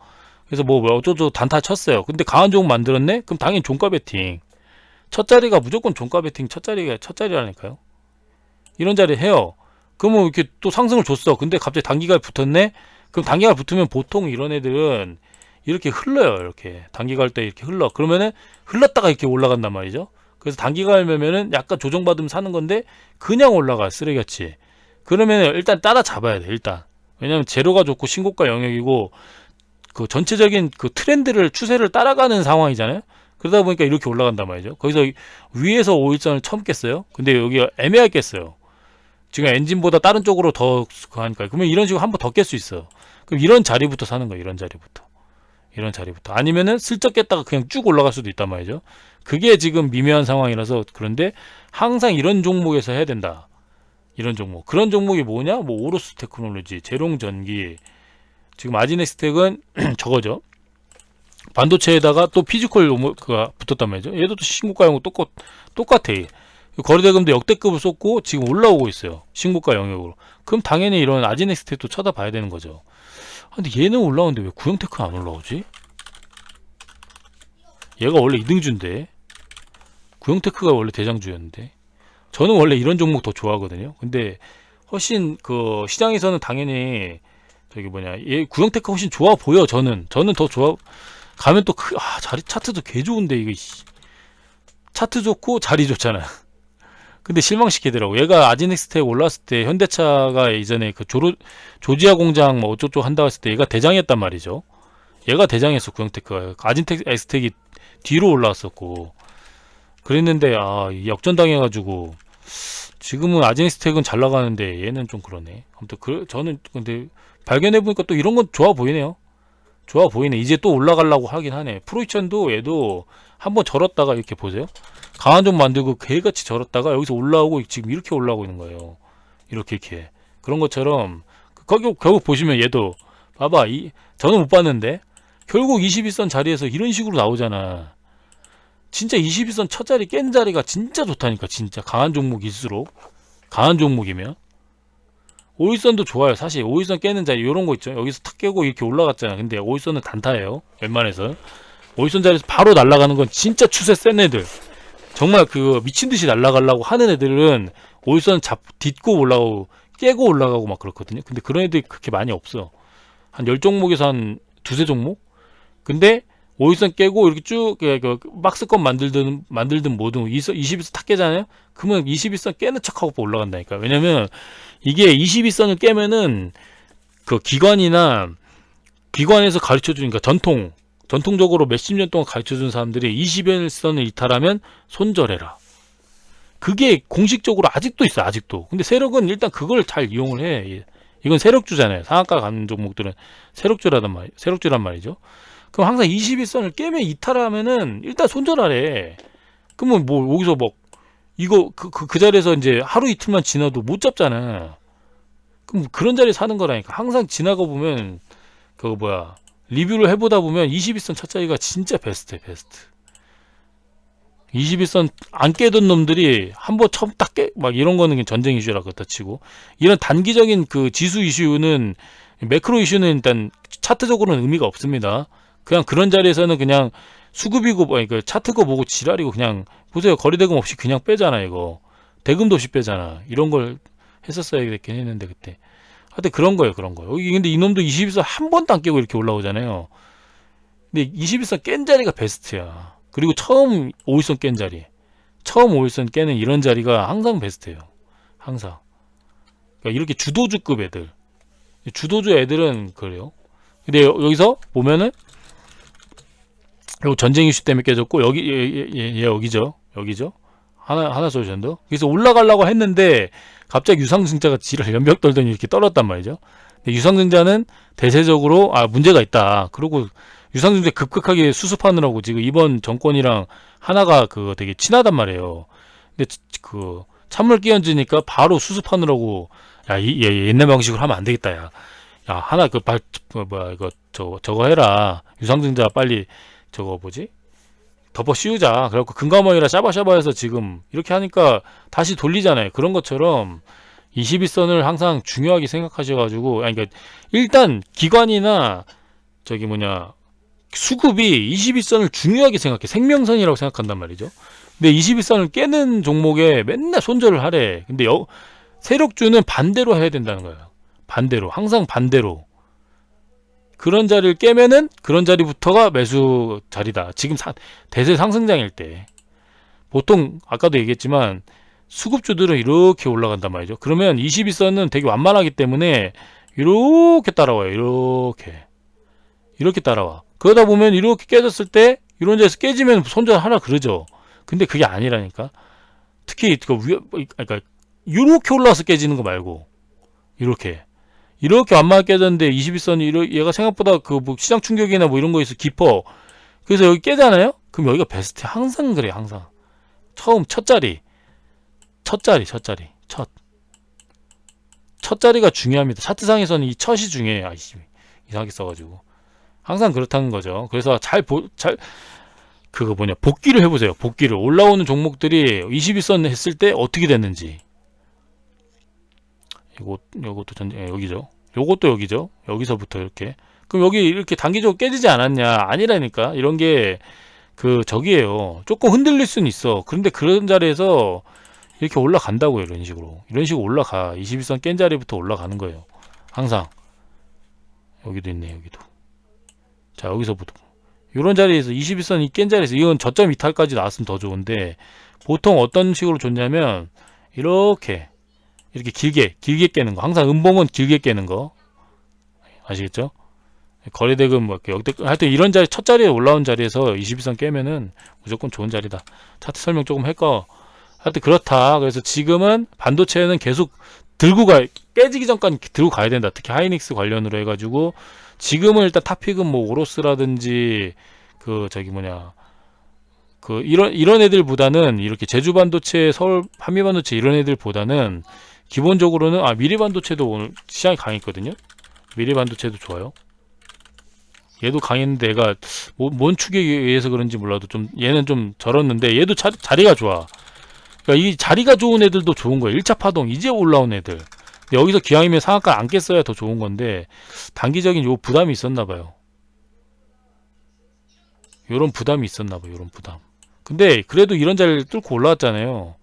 그래서 뭐 어쩌고 단타 쳤어요. 근데 강한 종목 만들었네? 그럼 당연히 종가 베팅. 첫 자리가 무조건 종가 베팅 첫 자리라니까요. 이런 자리 해요. 그러면 이렇게 또 상승을 줬어. 근데 갑자기 단기가 붙었네? 그럼 단기가 붙으면 보통 이런 애들은 이렇게 흘러요. 이렇게 단기갈 때 이렇게 흘러. 그러면은 흘렀다가 이렇게 올라간단 말이죠. 그래서 단기갈면은 약간 조정받으면 사는 건데 그냥 올라가 쓰레기같이. 그러면 일단 따라잡아야 돼. 일단 왜냐면 재료가 좋고 신고가 영역이고 그 전체적인 그 추세를 따라가는 상황이잖아요. 그러다 보니까 이렇게 올라간단 말이죠. 거기서 위에서 5일선을 처음 깼어요. 근데 여기가 애매하게 깼어요. 지금 엔진보다 다른 쪽으로 더 하니까. 그러면 이런 식으로 한 번 더 깰 수 있어. 그럼 이런 자리부터 사는 거예요. 이런 자리부터. 아니면은 슬쩍 깼다가 그냥 쭉 올라갈 수도 있단 말이죠. 그게 지금 미묘한 상황이라서. 그런데 항상 이런 종목에서 해야 된다. 이런 종목. 그런 종목이 뭐냐? 뭐 오로스 테크놀로지, 재롱전기. 지금 아지넥스텍은 저거죠. 반도체에다가 또 피지컬가 붙었단 말이죠. 얘도 또 신고가 영역 똑같아. 거래대금도 역대급을 쏟고 지금 올라오고 있어요. 신고가 영역으로. 그럼 당연히 이런 아지넥스텍도 쳐다봐야 되는 거죠. 근데 얘는 올라오는데 왜 구형테크 안 올라오지? 얘가 원래 2등주인데 구형테크가 원래 대장주였는데. 저는 원래 이런 종목 더 좋아하거든요. 근데 훨씬 그 시장에서는 당연히 얘 구형테크 훨씬 좋아 보여. 저는 더 좋아. 가면 또 자리 차트도 개 좋은데 이거 차트 좋고 자리 좋잖아. 근데 실망시키더라고. 얘가 아지넥스텍 올랐을 때 현대차가 이전에 그 조지아 공장 뭐 어쩌고 한다고 했을 때 얘가 대장이었단 말이죠. 얘가 대장이었어. 구형테크가. 아지텍이 뒤로 올라왔었고 그랬는데 역전당해가지고 지금은 아지텍은 잘 나가는데 얘는 좀 그러네. 아무튼 저는 근데 발견해보니까 또 이런 건 좋아 보이네요. 좋아 보이네. 이제 또 올라가려고 하긴 하네. 프로이천도 얘도 한번 절었다가 이렇게 보세요. 강한 좀 만들고 개같이 절었다가 여기서 올라오고 지금 이렇게 올라오고 있는 거예요. 이렇게 그런 것처럼 결국 보시면 얘도 봐봐. 저는 못 봤는데 결국 21선 자리에서 이런 식으로 나오잖아. 진짜 21선 첫 자리 깬 자리가 진짜 좋다니까. 진짜 강한 종목일수록. 강한 종목이면 5일선도 좋아요. 사실 5일선 깨는 자리 이런 거 있죠. 여기서 탁 깨고 이렇게 올라갔잖아. 근데 5일선은 단타예요. 웬만해서 5일선 자리에서 바로 날아가는 건 진짜 추세 센 애들. 정말 그 미친듯이 날아가려고 하는 애들은 5일선 딛고 올라가고 깨고 올라가고 막 그렇거든요. 근데 그런 애들이 그렇게 많이 없어. 한 10종목에서 한 두세 종목? 근데 5일선 깨고 이렇게 쭉 박스권 만들든 뭐든 21선 탁 깨잖아요. 그러면 21선 깨는 척하고 올라간다니까. 왜냐면 이게 21선을 깨면은 그 기관에서 가르쳐 주니까 전통적으로 몇십 년 동안 가르쳐 준 사람들이 21선을 이탈하면 손절해라. 그게 공식적으로 아직도 있어, 아직도. 근데 세력은 일단 그걸 잘 이용을 해. 이건 세력주잖아요. 상한가 가는 종목들은 세력주란 말이죠. 그럼 항상 21선을 깨면 이탈하면은 일단 손절하래. 그러면 뭐 여기서 뭐 이거 그 자리에서 이제 하루 이틀만 지나도 못 잡잖아. 그럼 그런 자리에 사는 거라니까. 항상 지나가 보면 그거 뭐야 리뷰를 해보다 보면 21선 첫 자리가 진짜 베스트야, 베스트. 21선 안 깨던 놈들이 한 번 처음 딱 깨, 막 이런 거는 전쟁 이슈라 그렇다 치고, 이런 단기적인 그 지수 이슈는, 매크로 이슈는 일단 차트적으로는 의미가 없습니다. 그냥 그런 자리에서는 그냥 수급이고, 그 차트고 뭐고 지랄이고 그냥, 보세요. 거리대금 없이 그냥 빼잖아, 이거. 대금도 없이 빼잖아. 이런 걸 했었어야 됐긴 했는데, 그때. 하여튼 그런 거예요, 그런 거. 여기 근데 이놈도 21선 한 번도 안 깨고 이렇게 올라오잖아요. 근데 21선 깬 자리가 베스트야. 그리고 처음 5일선 깬 자리, 처음 5일선 깨는 이런 자리가 항상 베스트예요. 항상. 그러니까 이렇게 주도주급 애들, 주도주 애들은 그래요. 근데 여기서 보면은 요 전쟁 이슈 때문에 깨졌고, 얘 여기죠, 여기죠. 하나 쏘셨는데, 그래서 올라가려고 했는데 갑자기 유상증자가 지랄 연벽 떨더니 이렇게 떨었단 말이죠. 근데 유상증자는 대세적으로 문제가 있다. 그리고 유상증자 급격하게 수습하느라고 지금 이번 정권이랑 하나가 그거 되게 친하단 말이에요. 근데 그 찬물 끼얹으니까 바로 수습하느라고, 얘 옛날 방식으로 하면 안 되겠다. 야 하나 뭐야 이거 저거 해라. 유상증자 빨리 저거 뭐지? 덮어 씌우자. 그래갖고 금감원이라 샤바샤바해서 지금 이렇게 하니까 다시 돌리잖아요. 그런 것처럼 21선을 항상 중요하게 생각하셔가지고, 그러니까 일단 기관이나 저기 뭐냐 수급이 21선을 중요하게 생각해. 생명선이라고 생각한단 말이죠. 근데 21선을 깨는 종목에 맨날 손절을 하래. 근데 세력주는 반대로 해야 된다는 거예요. 반대로. 항상 반대로. 그런 자리를 깨면은 그런 자리부터가 매수 자리다. 지금 대세 상승장일 때. 보통 아까도 얘기했지만 수급주들은 이렇게 올라간단 말이죠. 그러면 21선은 되게 완만하기 때문에 이렇게 따라와요. 이렇게 따라와. 그러다 보면 이렇게 깨졌을 때 이런 데서 깨지면 손절하라 그러죠. 근데 그게 아니라니까. 특히 그러니까 이렇게 올라와서 깨지는 거 말고 이렇게 완만하게 깨졌는데 21선이 얘가 생각보다 그 뭐 시장 충격이나 뭐 이런 거 있어 깊어. 그래서 여기 깨잖아요. 그럼 여기가 베스트. 항상 그래, 항상. 처음 첫 자리가 중요합니다. 차트상에서는 이 첫이 중요해요. 이상하게 써가지고. 항상 그렇다는 거죠. 그래서 그거 뭐냐 복귀를 해보세요. 복귀를 올라오는 종목들이 21선 했을 때 어떻게 됐는지. 요것도 여기죠. 요것도 여기죠. 여기서부터 이렇게. 그럼 여기 이렇게 단기적으로 깨지지 않았냐? 아니라니까. 이런 게 저기에요. 조금 흔들릴 수는 있어. 그런데 그런 자리에서 이렇게 올라간다고요. 이런 식으로 올라가. 21선 깬 자리부터 올라가는 거예요. 항상. 여기도 있네. 여기도. 자, 여기서부터 이런 자리에서 21선이 깬 자리에서, 이건 저점 이탈까지 나왔으면 더 좋은데, 보통 어떤 식으로 좋냐면 이렇게 길게 깨는 거. 항상 음봉은 길게 깨는 거 아시겠죠? 거래대금 뭐 역대 하여튼 이런 자리, 첫 자리에 올라온 자리에서 21선 깨면은 무조건 좋은 자리다. 차트 설명 조금 할거. 하여튼 그렇다. 그래서 지금은 반도체는 계속 깨지기 전까지 들고 가야 된다. 특히 하이닉스 관련으로 해가지고 지금은 일단 탑픽은 뭐 오로스라든지 이런 애들보다는, 이렇게 제주반도체, 서울 한미반도체 이런 애들보다는 기본적으로는 미래반도체도 오늘 시장이 강했거든요. 미래반도체도 좋아요. 얘도 강했는데 얘가 뭔 축에 의해서 그런지 몰라도 얘는 좀 절었는데 얘도 자리가 좋아. 그러니까 이 자리가 좋은 애들도 좋은 거예요. 1차 파동 이제 올라온 애들. 여기서 기왕이면 상한가 안 깼어야 더 좋은 건데, 단기적인 요 부담이 있었나 봐요. 요런 부담이 있었나 봐요. 요런 부담. 근데 그래도 이런 자리를 뚫고 올라왔잖아요.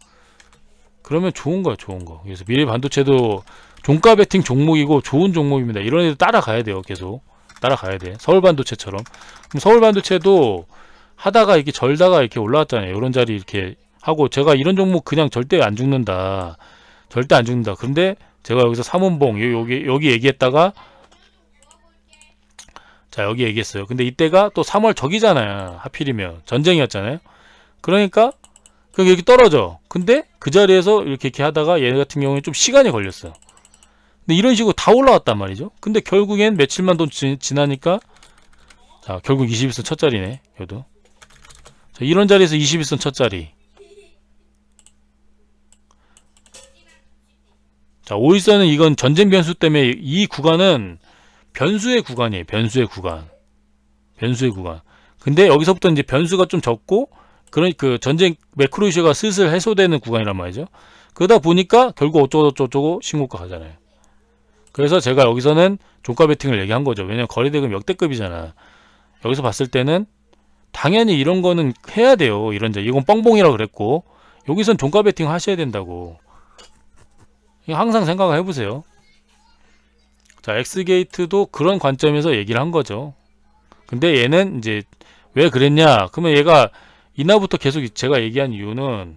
그러면 좋은 거야, 좋은 거. 그래서 미래 반도체도 종가 베팅 종목이고 좋은 종목입니다. 이런 애들 따라가야 돼요, 계속. 따라가야 돼. 서울 반도체처럼. 그럼 서울 반도체도 하다가 이렇게 절다가 이렇게 올라왔잖아요. 이런 자리 이렇게 하고, 제가 이런 종목 그냥 절대 안 죽는다. 절대 안 죽는다. 근데 제가 여기서 삼원봉 여기 얘기했다가, 자 여기 얘기했어요. 근데 이때가 또 3월 저기잖아요. 하필이면 전쟁이었잖아요. 그러니까 그게 이렇게 떨어져. 근데 그 자리에서 이렇게 하다가 얘 같은 경우에 좀 시간이 걸렸어요. 근데 이런 식으로 다 올라왔단 말이죠. 근데 결국엔 며칠만 더 지나니까, 자 결국 21선 첫 자리네. 여도 자, 이런 자리에서 21선 첫 자리. 자 5일선은 이건 전쟁 변수 때문에, 이 구간은 변수의 구간이에요. 변수의 구간. 변수의 구간. 근데 여기서부터 이제 변수가 좀 적고, 그런 그 전쟁 매크로 이슈가 슬슬 해소되는 구간이란 말이죠. 그러다 보니까 결국 어쩌고 신고가 가잖아요. 그래서 제가 여기서는 종가 베팅을 얘기한 거죠. 왜냐면 거래대금 역대급이잖아. 여기서 봤을 때는 당연히 이런 거는 해야 돼요. 이건 뻥뻥이라고 그랬고, 여기선 종가 베팅 하셔야 된다고. 항상 생각을 해보세요. 자, 엑스게이트도 그런 관점에서 얘기를 한 거죠. 근데 얘는 이제 왜 그랬냐? 그러면 얘가 이날부터 계속 제가 얘기한 이유는,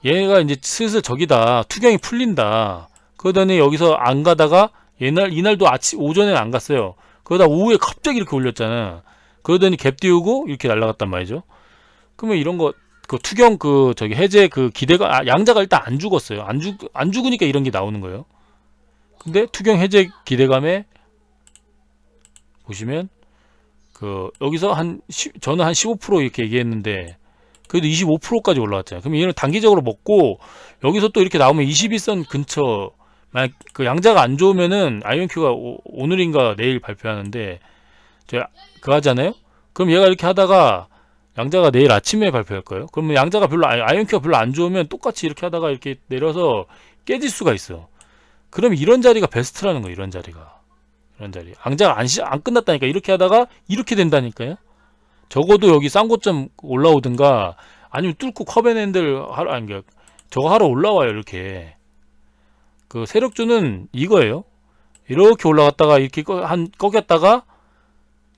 얘가 이제 슬슬 저기다, 투경이 풀린다. 그러더니 여기서 안 가다가 이날도 오전에는 안 갔어요. 그러다 오후에 갑자기 이렇게 올렸잖아. 그러더니 갭 띄우고 이렇게 날아갔단 말이죠. 그러면 이런 거, 그 투경 저기 해제 기대가, 양자가 일단 안 죽었어요. 안 죽으니까 이런 게 나오는 거예요. 근데 투경 해제 기대감에 보시면, 여기서 저는 한 15% 이렇게 얘기했는데, 그래도 25%까지 올라왔잖아요. 그럼 얘는 단기적으로 먹고, 여기서 또 이렇게 나오면 21선 근처, 만약 그 양자가 안 좋으면은 아이온큐가 오늘인가 내일 발표하는데, 제가 그거 하잖아요. 그럼 얘가 이렇게 하다가 양자가 내일 아침에 발표할 거예요. 그러면 양자가 아이온큐가 별로 안 좋으면 똑같이 이렇게 하다가 이렇게 내려서 깨질 수가 있어. 그럼 이런 자리가 베스트라는 거예요. 이런 자리가. 이런 자리. 양자가 안 끝났다니까. 이렇게 하다가 이렇게 된다니까요. 적어도 여기 싼 고점 올라오든가, 아니면 뚫고 커벤핸들 저거 하러 올라와요. 이렇게. 그 세력주는 이거예요. 이렇게 올라갔다가 이렇게 꺾였다가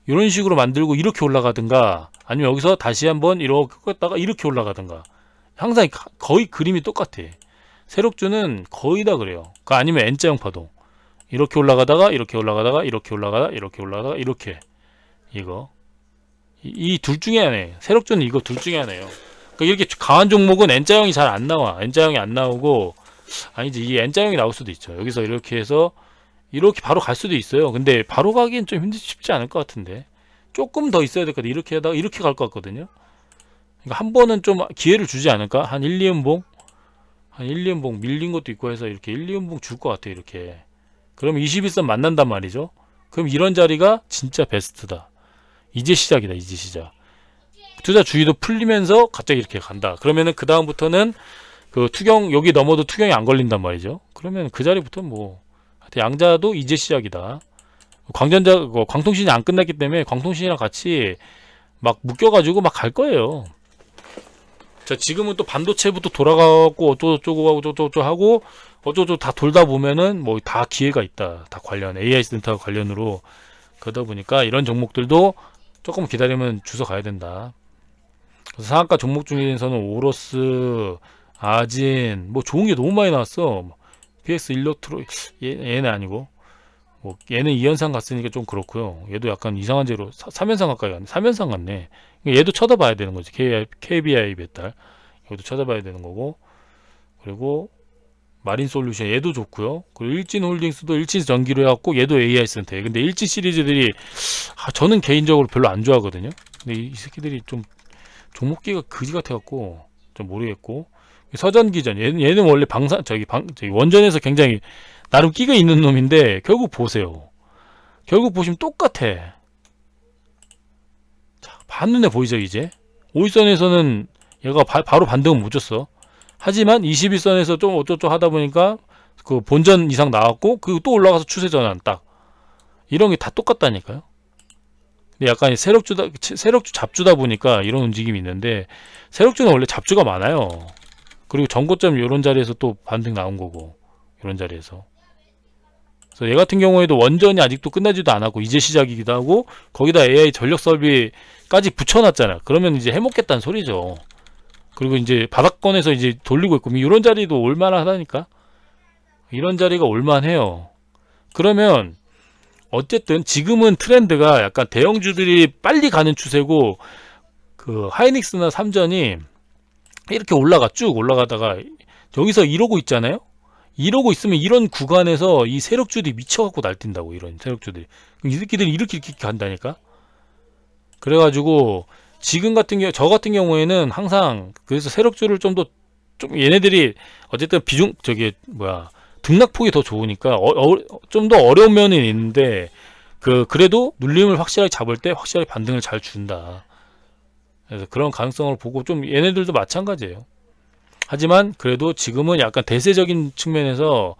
이런 식으로 만들고 이렇게 올라가든가, 아니면 여기서 다시 한번 이렇게 꺾였다가 이렇게 올라가든가. 항상 거의 그림이 똑같아. 세력주는 거의 다 그래요. 아니면 N자형 파동. 이렇게 올라가다가 이렇게 올라가다가 이렇게 올라가다가 이렇게 올라가다가 이렇게. 이거 이 둘 중에 하나예요. 세력주는 이거 둘 중에 하나예요. 그러니까 이렇게 강한 종목은 N자형이 잘 안 나와. N자형이 안 나오고, 아니지, 이 N자형이 나올 수도 있죠. 여기서 이렇게 해서 이렇게 바로 갈 수도 있어요. 근데 바로 가기엔 좀 쉽지 않을 것 같은데, 조금 더 있어야 될 것 같아. 이렇게 하다가 이렇게 갈 것 같거든요. 그러니까 한 번은 좀 기회를 주지 않을까? 한 1, 2연봉? 한 1, 2연봉 밀린 것도 있고 해서 이렇게 1, 2연봉 줄 것 같아. 이렇게. 그럼 21선 만난단 말이죠. 그럼 이런 자리가 진짜 베스트다. 이제 시작이다. 이제 시작. 투자 주의도 풀리면서 갑자기 이렇게 간다. 그러면은 그 다음부터는 그 투경, 여기 넘어도 투경이 안 걸린단 말이죠. 그러면 그 자리부터 뭐 양자도 이제 시작이다. 광통신이 안 끝났기 때문에 광통신이랑 같이 막 묶여가지고 막 갈 거예요. 자, 지금은 또 반도체부터 돌아가고 어쩌고저쩌고 하고 저쩌고 하고 어쩌고저쩌고 다 돌다 보면은 뭐 다 기회가 있다. 다 관련 AI 센터 관련으로. 그러다 보니까 이런 종목들도 조금 기다리면 주워 가야 된다. 그래서 상한가 종목 중에서는 오로스, 아진, 뭐 좋은 게 너무 많이 나왔어. PX 일로트로, 얘는 아니고, 뭐 얘는 2연상 갔으니까 좀 그렇고요. 얘도 약간 이상한 제로 3연상 가까이 갔네. 3연상 갔네. 얘도 쳐다봐야 되는 거지. KBI 배달. 이것도 쳐다봐야 되는 거고. 그리고 마린 솔루션 얘도 좋고요. 그리고 일진홀딩스도 일진전기로 해갖고 얘도 AI 센터에. 근데 일진 시리즈들이 저는 개인적으로 별로 안 좋아하거든요. 근데 이 새끼들이 좀 종목기가 그지 같아갖고 좀 모르겠고. 서전기전 얘는 원래 저기 원전에서 굉장히 나름 끼가 있는 놈인데, 결국 보세요. 결국 보시면 똑같아. 자, 한눈에 보이죠. 이제 5일선에서는 얘가 바로 반등은 못 줬어. 하지만 21선에서 좀 어쩌고 하다 보니까 그 본전 이상 나왔고, 그리고 또 올라가서 추세 전환 딱. 이런 게 다 똑같다니까요. 근데 약간 세력주 잡주다 보니까 이런 움직임이 있는데, 세력주는 원래 잡주가 많아요. 그리고 전고점 이런 자리에서 또 반등 나온 거고, 이런 자리에서. 그래서 얘 같은 경우에도 원전이 아직도 끝나지도 않았고 이제 시작이기도 하고 거기다 AI 전력 설비까지 붙여놨잖아. 그러면 이제 해먹겠다는 소리죠. 그리고 이제 바닥권에서 이제 돌리고 있고 이런 자리도 올만하다니까. 이런 자리가 올만해요. 그러면 어쨌든 지금은 트렌드가 약간 대형주들이 빨리 가는 추세고 그 하이닉스나 삼전이 이렇게 쭉 올라가다가 여기서 이러고 있잖아요. 이러고 있으면 이런 구간에서 이 세력주들이 미쳐갖고 날뛴다고. 이런 세력주들이 이 새끼들이 이렇게 간다니까. 그래가지고 지금 같은 경우 저 같은 경우에는 항상 그래서 세력주를 좀 얘네들이 어쨌든 등락폭이 더 좋으니까 좀 더 어려운 면이 있는데 그래도 눌림을 확실하게 잡을 때 확실하게 반등을 잘 준다. 그래서 그런 가능성을 보고 좀 얘네들도 마찬가지예요. 하지만 그래도 지금은 약간 대세적인 측면에서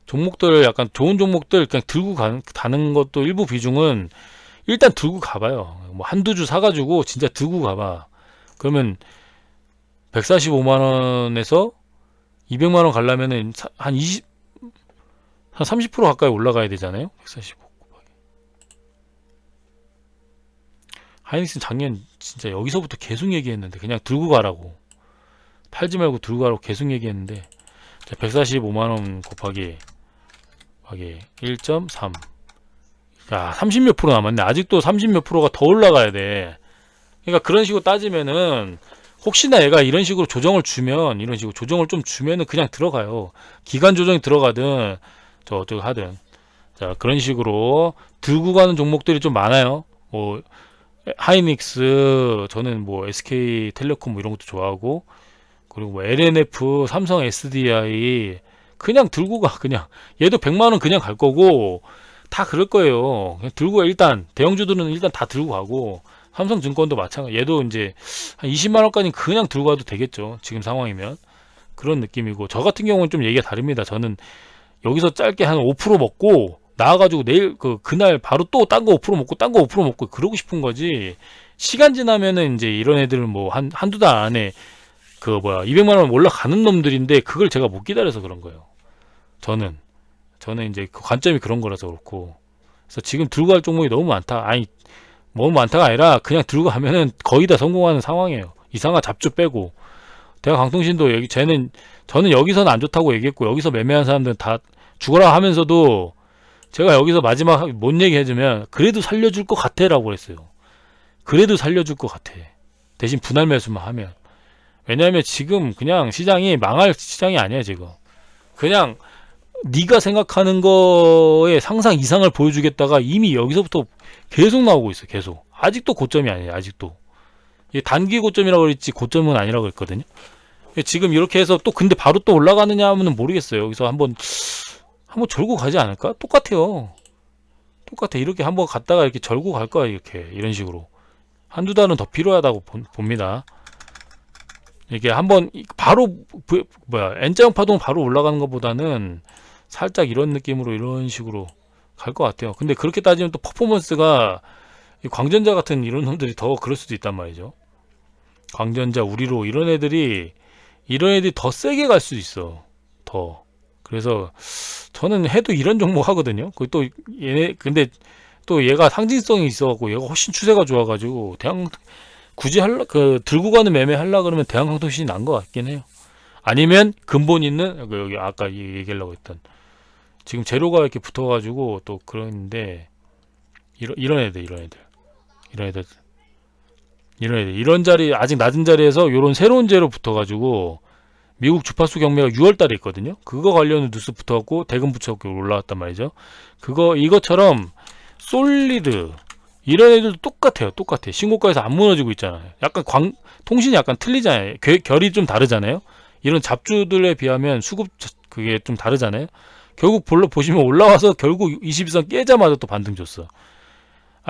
종목들을 약간 좋은 종목들 그냥 들고 가는 것도 일부 비중은 일단 들고 가봐요. 뭐 한두 주 사가지고 진짜 들고 가봐. 그러면 145만원에서 200만원 가려면은 한 30% 가까이 올라가야 되잖아요. 145. 하이닉스는 작년 진짜 여기서부터 계속 얘기했는데 그냥 들고 가라고. 팔지 말고 들고 가라고 계속 얘기했는데 145만원 곱하기 1.3. 야, 30몇 프로 남았네. 아직도 30몇 프로가 더 올라가야 돼. 그러니까 그런 식으로 따지면은 혹시나 얘가 이런 식으로 조정을 주면 이런 식으로 조정을 좀 주면은 그냥 들어가요. 기간 조정이 들어가든 어쩌고 하든. 자, 그런 식으로 들고 가는 종목들이 좀 많아요. 뭐 하이닉스, 저는 뭐 SK텔레콤 뭐 이런 것도 좋아하고, 그리고 뭐 LNF, 삼성 SDI 그냥 들고 가. 그냥 얘도 100만원 그냥 갈 거고 다 그럴 거예요. 그냥 들고 가. 일단 대형주들은 일단 다 들고 가고 삼성증권도 마찬가지. 얘도 이제 한 20만원까지는 그냥 들고 가도 되겠죠. 지금 상황이면 그런 느낌이고, 저 같은 경우는 좀 얘기가 다릅니다. 저는 여기서 짧게 한 5% 먹고 나와가지고 내일 그날 바로 또 딴 거 5% 먹고 딴 거 5% 먹고 그러고 싶은 거지. 시간 지나면은 이제 이런 애들은 뭐 한두 달 안에 200만원 올라가는 놈들인데 그걸 제가 못 기다려서 그런 거예요. 저는 이제 그 관점이 그런 거라서 그렇고. 그래서 지금 들고 갈 종목이 너무 많다. 아니, 너무 많다가 아니라 그냥 들고 가면은 거의 다 성공하는 상황이에요. 이상한 잡주 빼고. 대한강통신도 저는 여기서는 안 좋다고 얘기했고, 여기서 매매한 사람들은 다 죽어라 하면서도 제가 여기서 마지막 뭔 얘기 해주면 그래도 살려줄 것 같아 라고 그랬어요. 그래도 살려줄 것 같아. 대신 분할 매수만 하면. 왜냐하면 지금 그냥 시장이 망할 시장이 아니야. 지금 그냥 네가 생각하는 거에 상상 이상을 보여주겠다가 이미 여기서부터 계속 나오고 있어. 계속. 아직도 고점이 아니에요. 아직도 이게 단기 고점이라고 그랬지 고점은 아니라고 그랬거든요. 지금 이렇게 해서 또 근데 바로 또 올라가느냐 하면 모르겠어요. 여기서 한번 절고 가지 않을까? 똑같아요. 똑같아. 이렇게 한번 갔다가 이렇게 절고 갈 거야. 이런 식으로 한두 달은 더 필요하다고 봅니다. 이게 한번 바로 N자형 파동 바로 올라가는 것보다는 살짝 이런 느낌으로 이런 식으로 갈 것 같아요. 근데 그렇게 따지면 또 퍼포먼스가 광전자 같은 이런 놈들이 더 그럴 수도 있단 말이죠. 광전자, 우리로 이런 애들이 더 세게 갈 수 있어. 더. 그래서 저는 해도 이런 종목 하거든요. 또 근데 또 얘가 상징성이 있어갖고 얘가 훨씬 추세가 좋아가지고 굳이 들고 가는 매매 하려 그러면 대한강통신이 난 것 같긴 해요. 아니면 근본 있는 여기 아까 얘기하려고 했던 지금 재료가 이렇게 붙어가지고 또 그런데 이런 애들 이런 자리 아직 낮은 자리에서 이런 새로운 재료 붙어가지고 미국 주파수 경매가 6월달에 있거든요. 그거 관련 뉴스 붙어갖고 대금 붙여갖고 올라왔단 말이죠. 이것처럼 솔리드 이런 애들도 똑같아요. 신고가에서 안 무너지고 있잖아요. 약간 통신이 약간 틀리잖아요. 결이 좀 다르잖아요. 이런 잡주들에 비하면 수급 그게 좀 다르잖아요. 결국 보시면 올라와서 결국 21선 깨자마자 또 반등 줬어.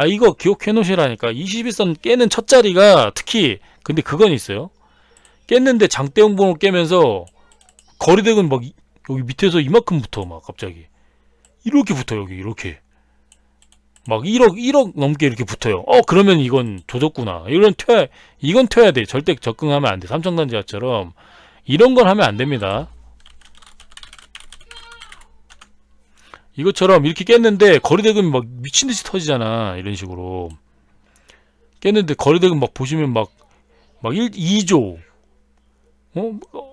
이거 기억해 놓으시라니까. 21선 깨는 첫 자리가 특히 근데 그건 있어요. 깼는데 장대형 번호 깨면서 거리대금 막 여기 밑에서 이만큼 붙어. 막 갑자기 이렇게 붙어. 여기 이렇게 막 1억 넘게 이렇게 붙어요. 그러면 이건 조졌구나. 이건 튀어야 돼. 절대 접근하면 안 돼. 삼성전자처럼 이런 건 하면 안 됩니다. 이것처럼 이렇게 깼는데 거리대금이 막 미친듯이 터지잖아. 이런 식으로 깼는데 거리대금 막 보시면 막 2조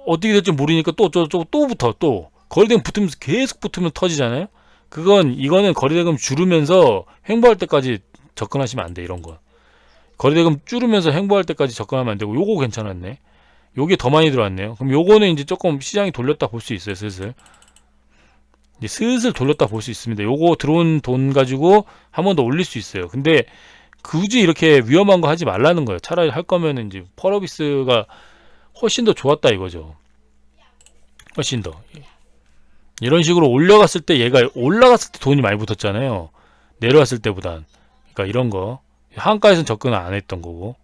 어떻게 될지 모르니까 또 어쩌고 또 붙어. 또 거리대금 붙으면서 계속 붙으면 터지잖아요. 이거는 거리대금 줄으면서 횡보할 때까지 접근하시면 안 돼. 이런 거 거리대금 줄으면서 횡보할 때까지 접근하면 안 되고, 요거 괜찮았네. 요게 더 많이 들어왔네요. 그럼 요거는 이제 조금 시장이 돌렸다 볼 수 있어요. 슬슬 이제 슬슬 돌렸다 볼 수 있습니다. 요거 들어온 돈 가지고 한 번 더 올릴 수 있어요. 근데 굳이 이렇게 위험한 거 하지 말라는 거예요. 차라리 할 거면 이제 펄어비스가 훨씬 더 좋았다 이거죠. 훨씬 더. 이런 식으로 올라갔을 때, 얘가 올라갔을 때 돈이 많이 붙었잖아요. 내려왔을 때보단. 그러니까 이런 거 한가에서는 접근을 안 했던 거고,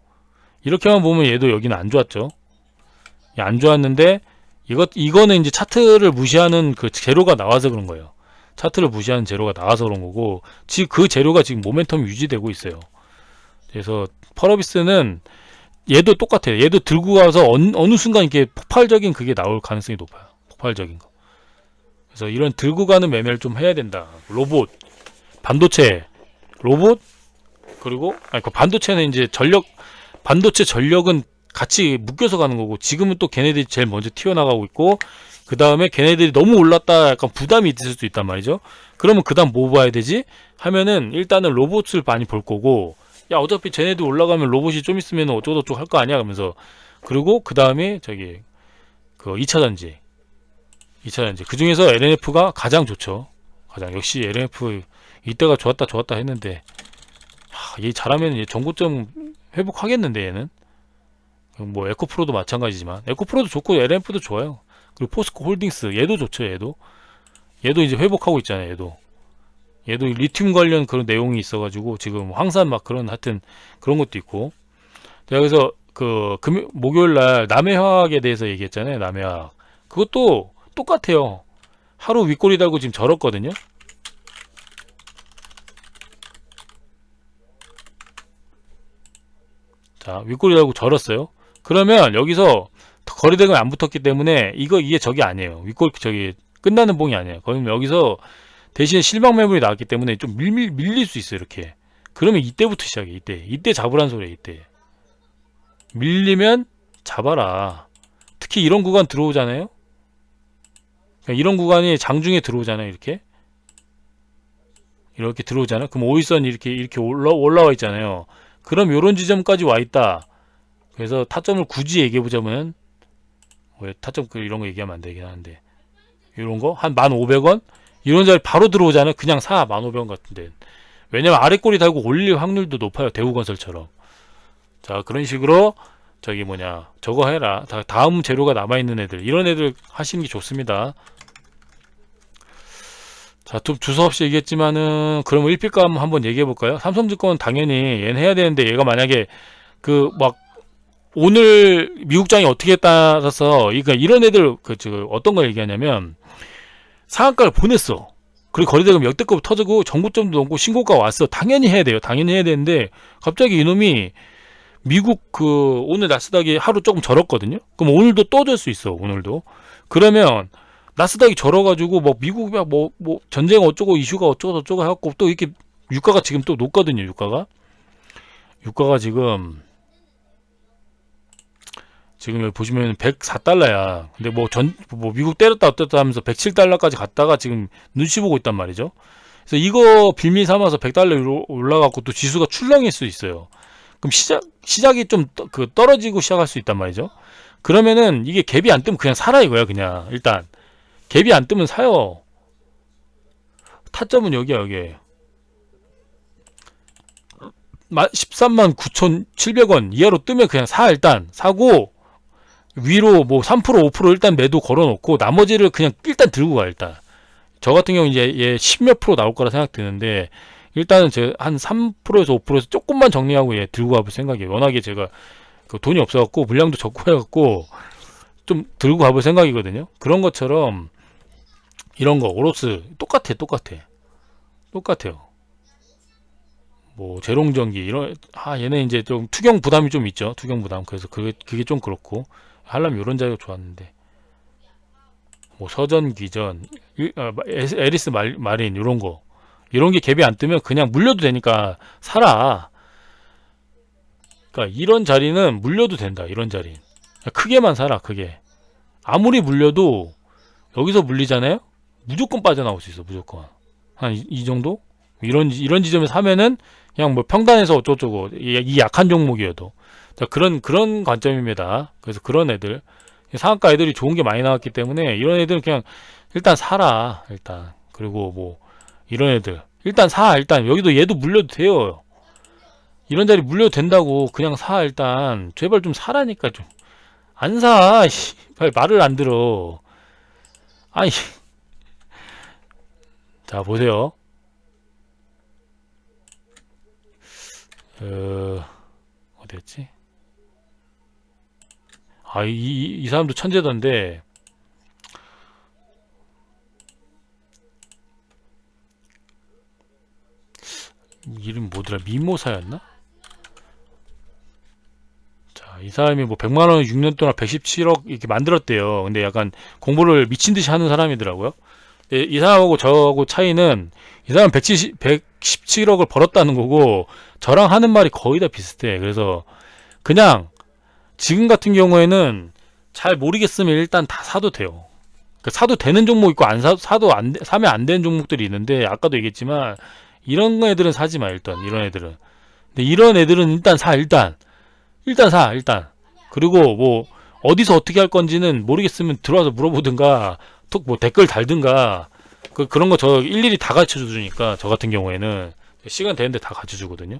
이렇게만 보면 얘도 여기는 안 좋았죠. 안 좋았는데 이거는 이제 차트를 무시하는 그 재료가 나와서 그런 거예요. 차트를 무시하는 재료가 나와서 그런 거고, 지금 그 재료가 지금 모멘텀이 유지되고 있어요. 그래서 펄어비스는 얘도 똑같아요. 얘도 들고 가서 어느 순간 이렇게 폭발적인 그게 나올 가능성이 높아요. 폭발적인 거. 그래서 이런 들고 가는 매매를 좀 해야 된다. 로봇, 반도체, 로봇, 그리고 그 반도체는 이제 반도체 전력은 같이 묶여서 가는 거고, 지금은 또 걔네들이 제일 먼저 튀어나가고 있고, 그 다음에 걔네들이 너무 올랐다 약간 부담이 있을 수도 있단 말이죠. 그러면 그 다음 뭐 봐야 되지? 하면은 일단은 로봇을 많이 볼 거고, 야 어차피 쟤네들 올라가면 로봇이 좀 있으면 어쩌고저쩌고 할 거 아니야 그러면서, 그리고 그 다음에 저기 그 2차전지 그 중에서 LNF가 가장 좋죠. 가장 역시 LNF 이때가 좋았다 했는데, 얘 잘하면 얘 전고점 회복하겠는데 얘는. 뭐 에코프로도 마찬가지지만, 에코프로도 좋고 LNF도 좋아요. 그리고 포스코 홀딩스 얘도 좋죠. 얘도 이제 회복하고 있잖아요. 얘도 리튬 관련 그런 내용이 있어가지고 지금 황산 막 그런 하여튼 그런 것도 있고. 제가 그래서 그 목요일날 남해화학에 대해서 얘기했잖아요. 남해화학 그것도 똑같아요. 하루 윗꼬리 달고 지금 절었거든요. 자, 윗꼬리 달고 절었어요. 그러면 여기서 거리대금이 안 붙었기 때문에 이게 저기 아니에요. 윗꼬리 저기 끝나는 봉이 아니에요. 그러면 여기서 대신에 실방 매물이 나왔기 때문에 좀 밀릴 수 있어요. 이렇게. 그러면 이때부터 시작해. 이때 잡으란 소리야. 이때 밀리면 잡아라. 특히 이런 구간 들어오잖아요. 그러니까 이런 구간이 장중에 들어오잖아요. 이렇게 들어오잖아. 그럼 오일선이 이렇게 올라와 있잖아요. 그럼 요런 지점까지 와 있다. 그래서 타점을 굳이 얘기해 보자면, 타점 이런 거 얘기하면 안 되긴 하는데, 이런 거 한 1,500원 이런 자리 바로 들어오잖아요. 그냥 사. 1,500원 같은데. 왜냐면 아래 꼬리 달고 올릴 확률도 높아요. 대우건설처럼. 자, 그런 식으로 저거 해라. 다음 재료가 남아있는 애들, 이런 애들 하시는 게 좋습니다. 자, 좀 주저없이 얘기했지만은, 그러면 1필감 한번 얘기해 볼까요? 삼성증권 당연히 얘는 해야 되는데, 얘가 만약에 오늘 미국장이 어떻게 따라서, 그러니까 이런 애들 어떤 걸 얘기하냐면, 상한가를 보냈어. 그리고 거래대금 역대급 터지고 정고점도 넘고 신고가 왔어. 당연히 해야 돼요. 당연히 해야 되는데, 갑자기 이놈이 미국 오늘 나스닥이 하루 조금 절었거든요. 그럼 오늘도 또 절 수 있어. 오늘도. 그러면 나스닥이 절어가지고 미국이 전쟁 어쩌고 이슈가 어쩌고 저쩌고 해갖고 또 이렇게 유가가 지금 또 높거든요. 유가가 지금 여기 보시면 104달러야. 근데 미국 때렸다 어땠다 하면서 107달러까지 갔다가 지금 눈치 보고 있단 말이죠. 그래서 이거 빌미 삼아서 100달러 올라가고 또 지수가 출렁일 수 있어요. 그럼 시작이 좀 떨어지고 시작할 수 있단 말이죠. 그러면은 이게 갭이 안 뜨면 그냥 사라 이거야. 그냥 일단 갭이 안 뜨면 사요. 타점은 여기야. 여기 139,700원 이하로 뜨면 그냥 일단 사고, 위로 3% 5% 일단 매도 걸어놓고 나머지를 그냥 일단 들고 가. 일단 저 같은 경우 이제 얘 10몇 프로 나올 거라 생각 드는데, 일단은 제가 한 3%에서 5%에서 조금만 정리하고 얘 들고 가볼 생각이에요. 워낙에 제가 돈이 없어갖고 물량도 적고 해갖고 좀 들고 가볼 생각이거든요. 그런 것처럼 이런 거 오로스 똑같아요. 재롱전기 얘는 이제 좀 투경 부담이 좀 있죠. 투경 부담. 그래서 그게 좀 그렇고, 하려면 이런 자리가 좋았는데, 뭐 서전 기전, 에리스 마린 이런 게 갭이 안 뜨면 그냥 물려도 되니까 사라. 그러니까 이런 자리는 물려도 된다. 이런 자리 크게만 사라. 크게. 아무리 물려도 여기서 물리잖아요. 무조건 빠져나올 수 있어. 무조건 한 이 정도. 이런 지점에서 사면은 그냥 뭐 평단에서 어쩌고저쩌고 이 약한 종목이어도. 자, 그런 관점입니다. 그래서 그런 애들, 상한가 애들이 좋은 게 많이 나왔기 때문에 이런 애들은 그냥 일단 사라. 일단. 그리고 뭐 이런 애들 일단 사. 일단 여기도 얘도 물려도 돼요. 이런 자리 물려도 된다고. 그냥 사. 일단 제발 좀 사라니까. 좀 안 사. 말을 안 들어. 아니. 자, 보세요. 어디였지? 아, 이 사람도 천재던데. 이름 뭐더라? 미모사였나? 자, 이 사람이 뭐 100만원 6년 동안 117억 이렇게 만들었대요. 근데 약간 공부를 미친 듯이 하는 사람이더라고요. 근데 이 사람하고 저하고 차이는, 이 사람은 117억을 벌었다는 거고 저랑 하는 말이 거의 다 비슷해. 그래서 그냥 지금 같은 경우에는 잘 모르겠으면 일단 다 사도 돼요. 그러니까 사도 되는 종목 있고 사도 사면 안 되는 종목들이 있는데, 아까도 얘기했지만 이런 애들은 사지 마. 일단 이런 애들은. 근데 이런 애들은 일단 사. 일단 사. 일단. 그리고 뭐 어디서 어떻게 할 건지는 모르겠으면 들어와서 물어보든가 톡 뭐 댓글 달든가. 그런 거 저 일일이 다 가르쳐 주니까, 저 같은 경우에는 시간 되는데 다 가르쳐 주거든요.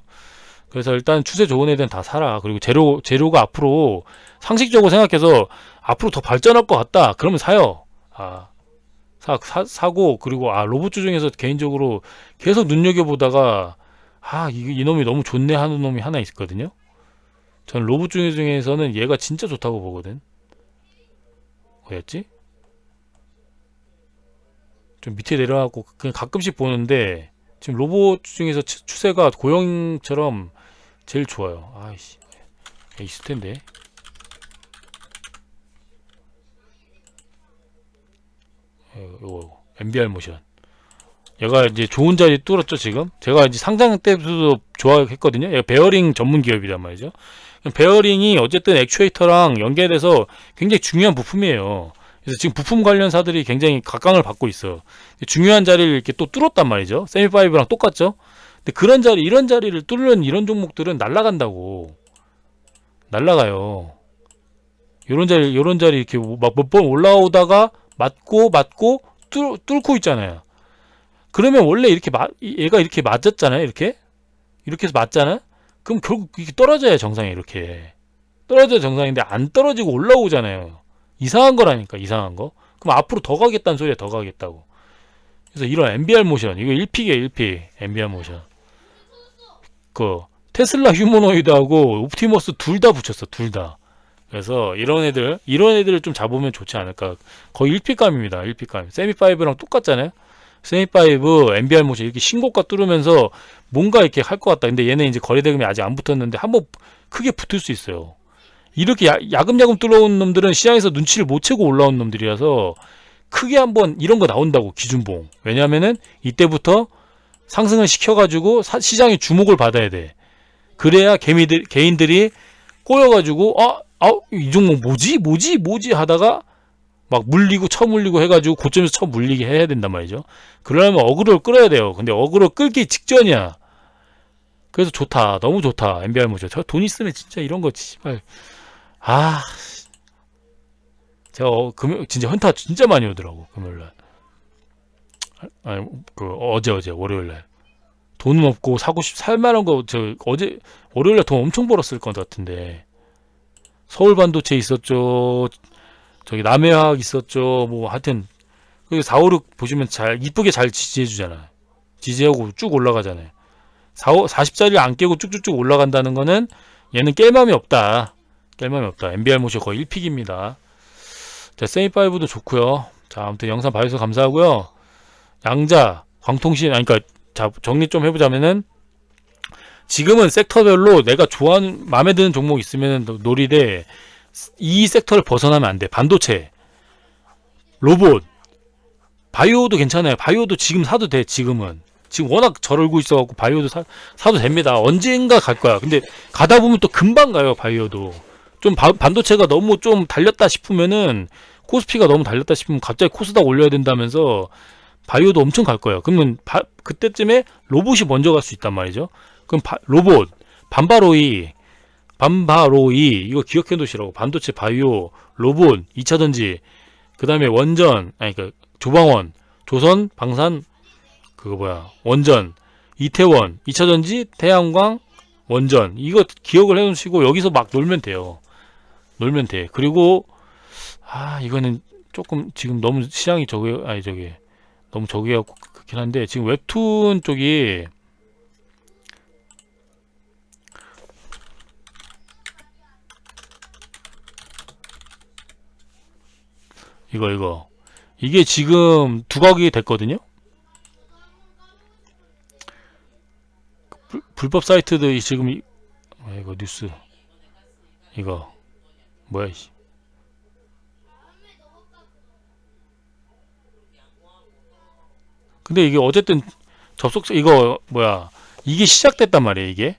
그래서 일단 추세 좋은 애들은 다 사라. 그리고 재료가 앞으로 상식적으로 생각해서 앞으로 더 발전할 것 같다. 그러면 사요. 사고. 그리고 로봇주 중에서 개인적으로 계속 눈여겨보다가 이놈이 너무 좋네 하는 놈이 하나 있거든요. 저는 로봇 중에서는 얘가 진짜 좋다고 보거든. 뭐였지? 좀 밑에 내려가고 그냥 가끔씩 보는데, 지금 로봇 중에서 추세가 고영처럼 제일 좋아요. 아이씨, 있을 텐데. 이거 MBR 모션. 얘가 이제 좋은 자리 뚫었죠. 지금 제가 이제 상장 때도 좋아했거든요. 얘가 베어링 전문 기업이란 말이죠. 베어링이 어쨌든 액추에이터랑 연계돼서 굉장히 중요한 부품이에요. 그래서 지금 부품 관련사들이 굉장히 각광을 받고 있어. 중요한 자리를 이렇게 또 뚫었단 말이죠. 세미파이브랑 똑같죠. 근데 이런 자리를 뚫는 이런 종목들은 날아간다고. 날아가요. 이런 자리 이렇게 막 몇 번 올라오다가 맞고 뚫고 있잖아요. 그러면 원래 이렇게 얘가 이렇게 맞았잖아요. 이렇게 해서 맞잖아. 그럼 결국 이렇게 떨어져야 정상이에요. 이렇게 떨어져야 정상인데 안 떨어지고 올라오잖아요. 이상한 거라니까. 이상한 거. 그럼 앞으로 더 가겠다는 소리야. 더 가겠다고. 그래서 이런 MBR 모션, 이거 1픽이에요. 1픽 MBR 모션. 테슬라 휴머노이드하고 옵티머스 둘 다 붙였어. 둘 다. 그래서 이런 애들을 좀 잡으면 좋지 않을까. 거의 1픽감입니다. 1픽감. 세미5랑 똑같잖아요. 세미5 MBR 모션 이렇게 신고가 뚫으면서 뭔가 이렇게 할 것 같다. 근데 얘는 이제 거래대금이 아직 안 붙었는데 한번 크게 붙을 수 있어요. 이렇게 야금야금 뚫어온 놈들은 시장에서 눈치를 못 채고 올라온 놈들이라서 크게 한번 이런 거 나온다고. 기준봉. 왜냐면은 이때부터 상승을 시켜가지고 시장의 주목을 받아야 돼. 그래야 개인들이 꼬여가지고 이 종목 뭐지 하다가 막 물리고 쳐물리고 해가지고 고점에서 쳐물리게 해야 된단 말이죠. 그러려면 어그로를 끌어야 돼요. 근데 어그로 끌기 직전이야. 그래서 좋다. 너무 좋다. MBR 모션. 저 돈 있으면 진짜 이런 거 씨발. 제가 진짜 현타 진짜 많이 오더라고. 금요일날. 아니 어제 월요일날. 돈은 없고 살만한 거 어제 월요일날 돈 엄청 벌었을 것 같은데. 서울반도체 있었죠. 저기 남해화학 있었죠. 뭐 하여튼 4, 5, 6 보시면 이쁘게 잘 지지해주잖아. 지지하고 쭉 올라가잖아요. 40짜리를 안 깨고 쭉쭉쭉 올라간다는 거는 얘는 깰 맘이 없다. MBR 모션 거의 1픽입니다. 자, 세미5도 좋고요. 자, 아무튼 영상 봐주셔서 감사하고요. 양자, 광통신, 그러니까 정리 좀 해보자면은, 지금은 섹터별로 내가 좋아하는 마음에 드는 종목 있으면 노리되 이 섹터를 벗어나면 안 돼. 반도체, 로봇, 바이오도 괜찮아요. 바이오도 지금 사도 돼. 지금은 지금 워낙 잘 얼고 있어갖고 바이오도 사도 됩니다. 언젠가 갈 거야. 근데 가다 보면 또 금방 가요. 바이오도 좀 반도체가 너무 좀 달렸다 싶으면은 코스피가 너무 달렸다 싶으면 갑자기 코스닥 올려야 된다면서 바이오도 엄청 갈 거예요. 그러면 그때쯤에 로봇이 먼저 갈 수 있단 말이죠. 그럼 로봇 반바로이 이거 기억해 놓으시라고. 반도체, 바이오, 로봇, 2차전지, 그 다음에 원전, 아니 그 조방원, 조선, 방산, 그거 뭐야, 원전, 이태원, 2차전지, 태양광, 원전. 이거 기억을 해 놓으시고 여기서 막 놀면 돼요. 놀면 돼. 그리고 이거는 조금 지금 너무 시장이 너무 저기갖고 그렇긴 한데, 지금 웹툰 쪽이 이게 지금 두각이 됐거든요. 불법 사이트도 지금 이거 뉴스 이거 뭐야 이씨. 근데 이게 어쨌든 이거 뭐야, 이게 시작됐단 말이에요.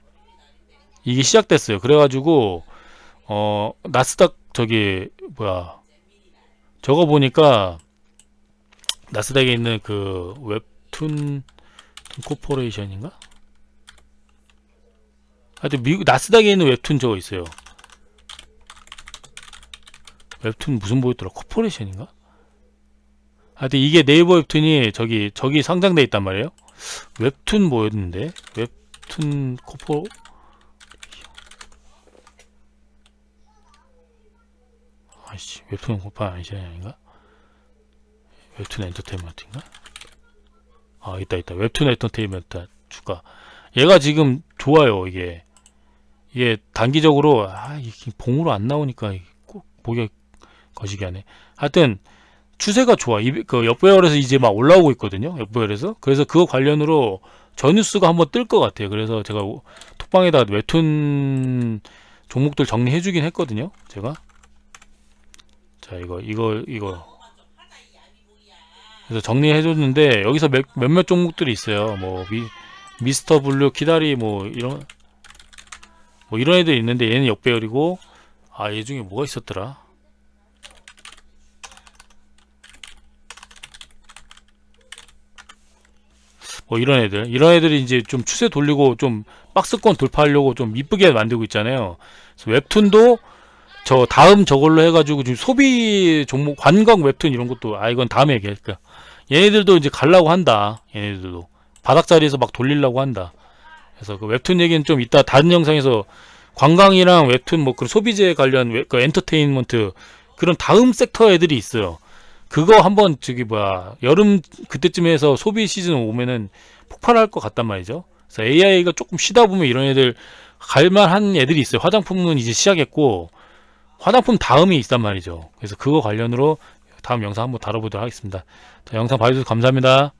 이게 시작됐어요. 그래가지고 나스닥 저기 뭐야, 저거 보니까 나스닥에 있는 그 웹툰 코퍼레이션인가? 하여튼 미국 나스닥에 있는 웹툰 저거 있어요. 웹툰 무슨 뭐였더라? 코퍼레이션인가? 하여튼 이게 네이버 웹툰이 저기 상장돼 있단 말이에요. 웹툰 뭐였는데? 웹툰 코퍼 아이씨, 웹툰 코퍼레이션인가? 웹툰 엔터테인먼트인가? 있다. 웹툰 엔터테인먼트 주가. 얘가 지금 좋아요. 이게 단기적으로 이게 봉으로 안 나오니까 꼭 보기가 거시기 하네. 하여튼 추세가 좋아. 그 옆배열에서 이제 막 올라오고 있거든요. 옆배열에서. 그래서 그거 관련으로 저 뉴스가 한번 뜰 것 같아요. 그래서 제가 톡방에다 웹툰 종목들 정리해주긴 했거든요. 제가. 자, 이거. 그래서 정리해줬는데 여기서 몇몇 종목들이 있어요. 뭐 미스터 블루, 키다리 뭐 이런 애들이 있는데 얘는 역배열이고, 얘 중에 뭐가 있었더라? 뭐 이런 애들이 이제 좀 추세 돌리고 좀 박스권 돌파하려고 좀 이쁘게 만들고 있잖아요. 그래서 웹툰도 저 다음 저걸로 해가지고 지금 소비 종목, 관광 웹툰 이런 것도 이건 다음에 얘기할까. 얘네들도 이제 갈라고 한다. 얘네들도 바닥자리에서 막 돌리려고 한다. 그래서 그 웹툰 얘기는 좀 이따 다른 영상에서 관광이랑 웹툰 뭐 그런 소비재 관련 그 엔터테인먼트 그런 다음 섹터 애들이 있어요. 그거 한번 여름 그때쯤 해서 소비 시즌 오면은 폭발할 것 같단 말이죠. 그래서 AI가 조금 쉬다 보면 이런 애들 갈만한 애들이 있어요. 화장품은 이제 시작했고 화장품 다음이 있단 말이죠. 그래서 그거 관련으로 다음 영상 한번 다뤄보도록 하겠습니다. 자, 영상 봐주셔서 감사합니다.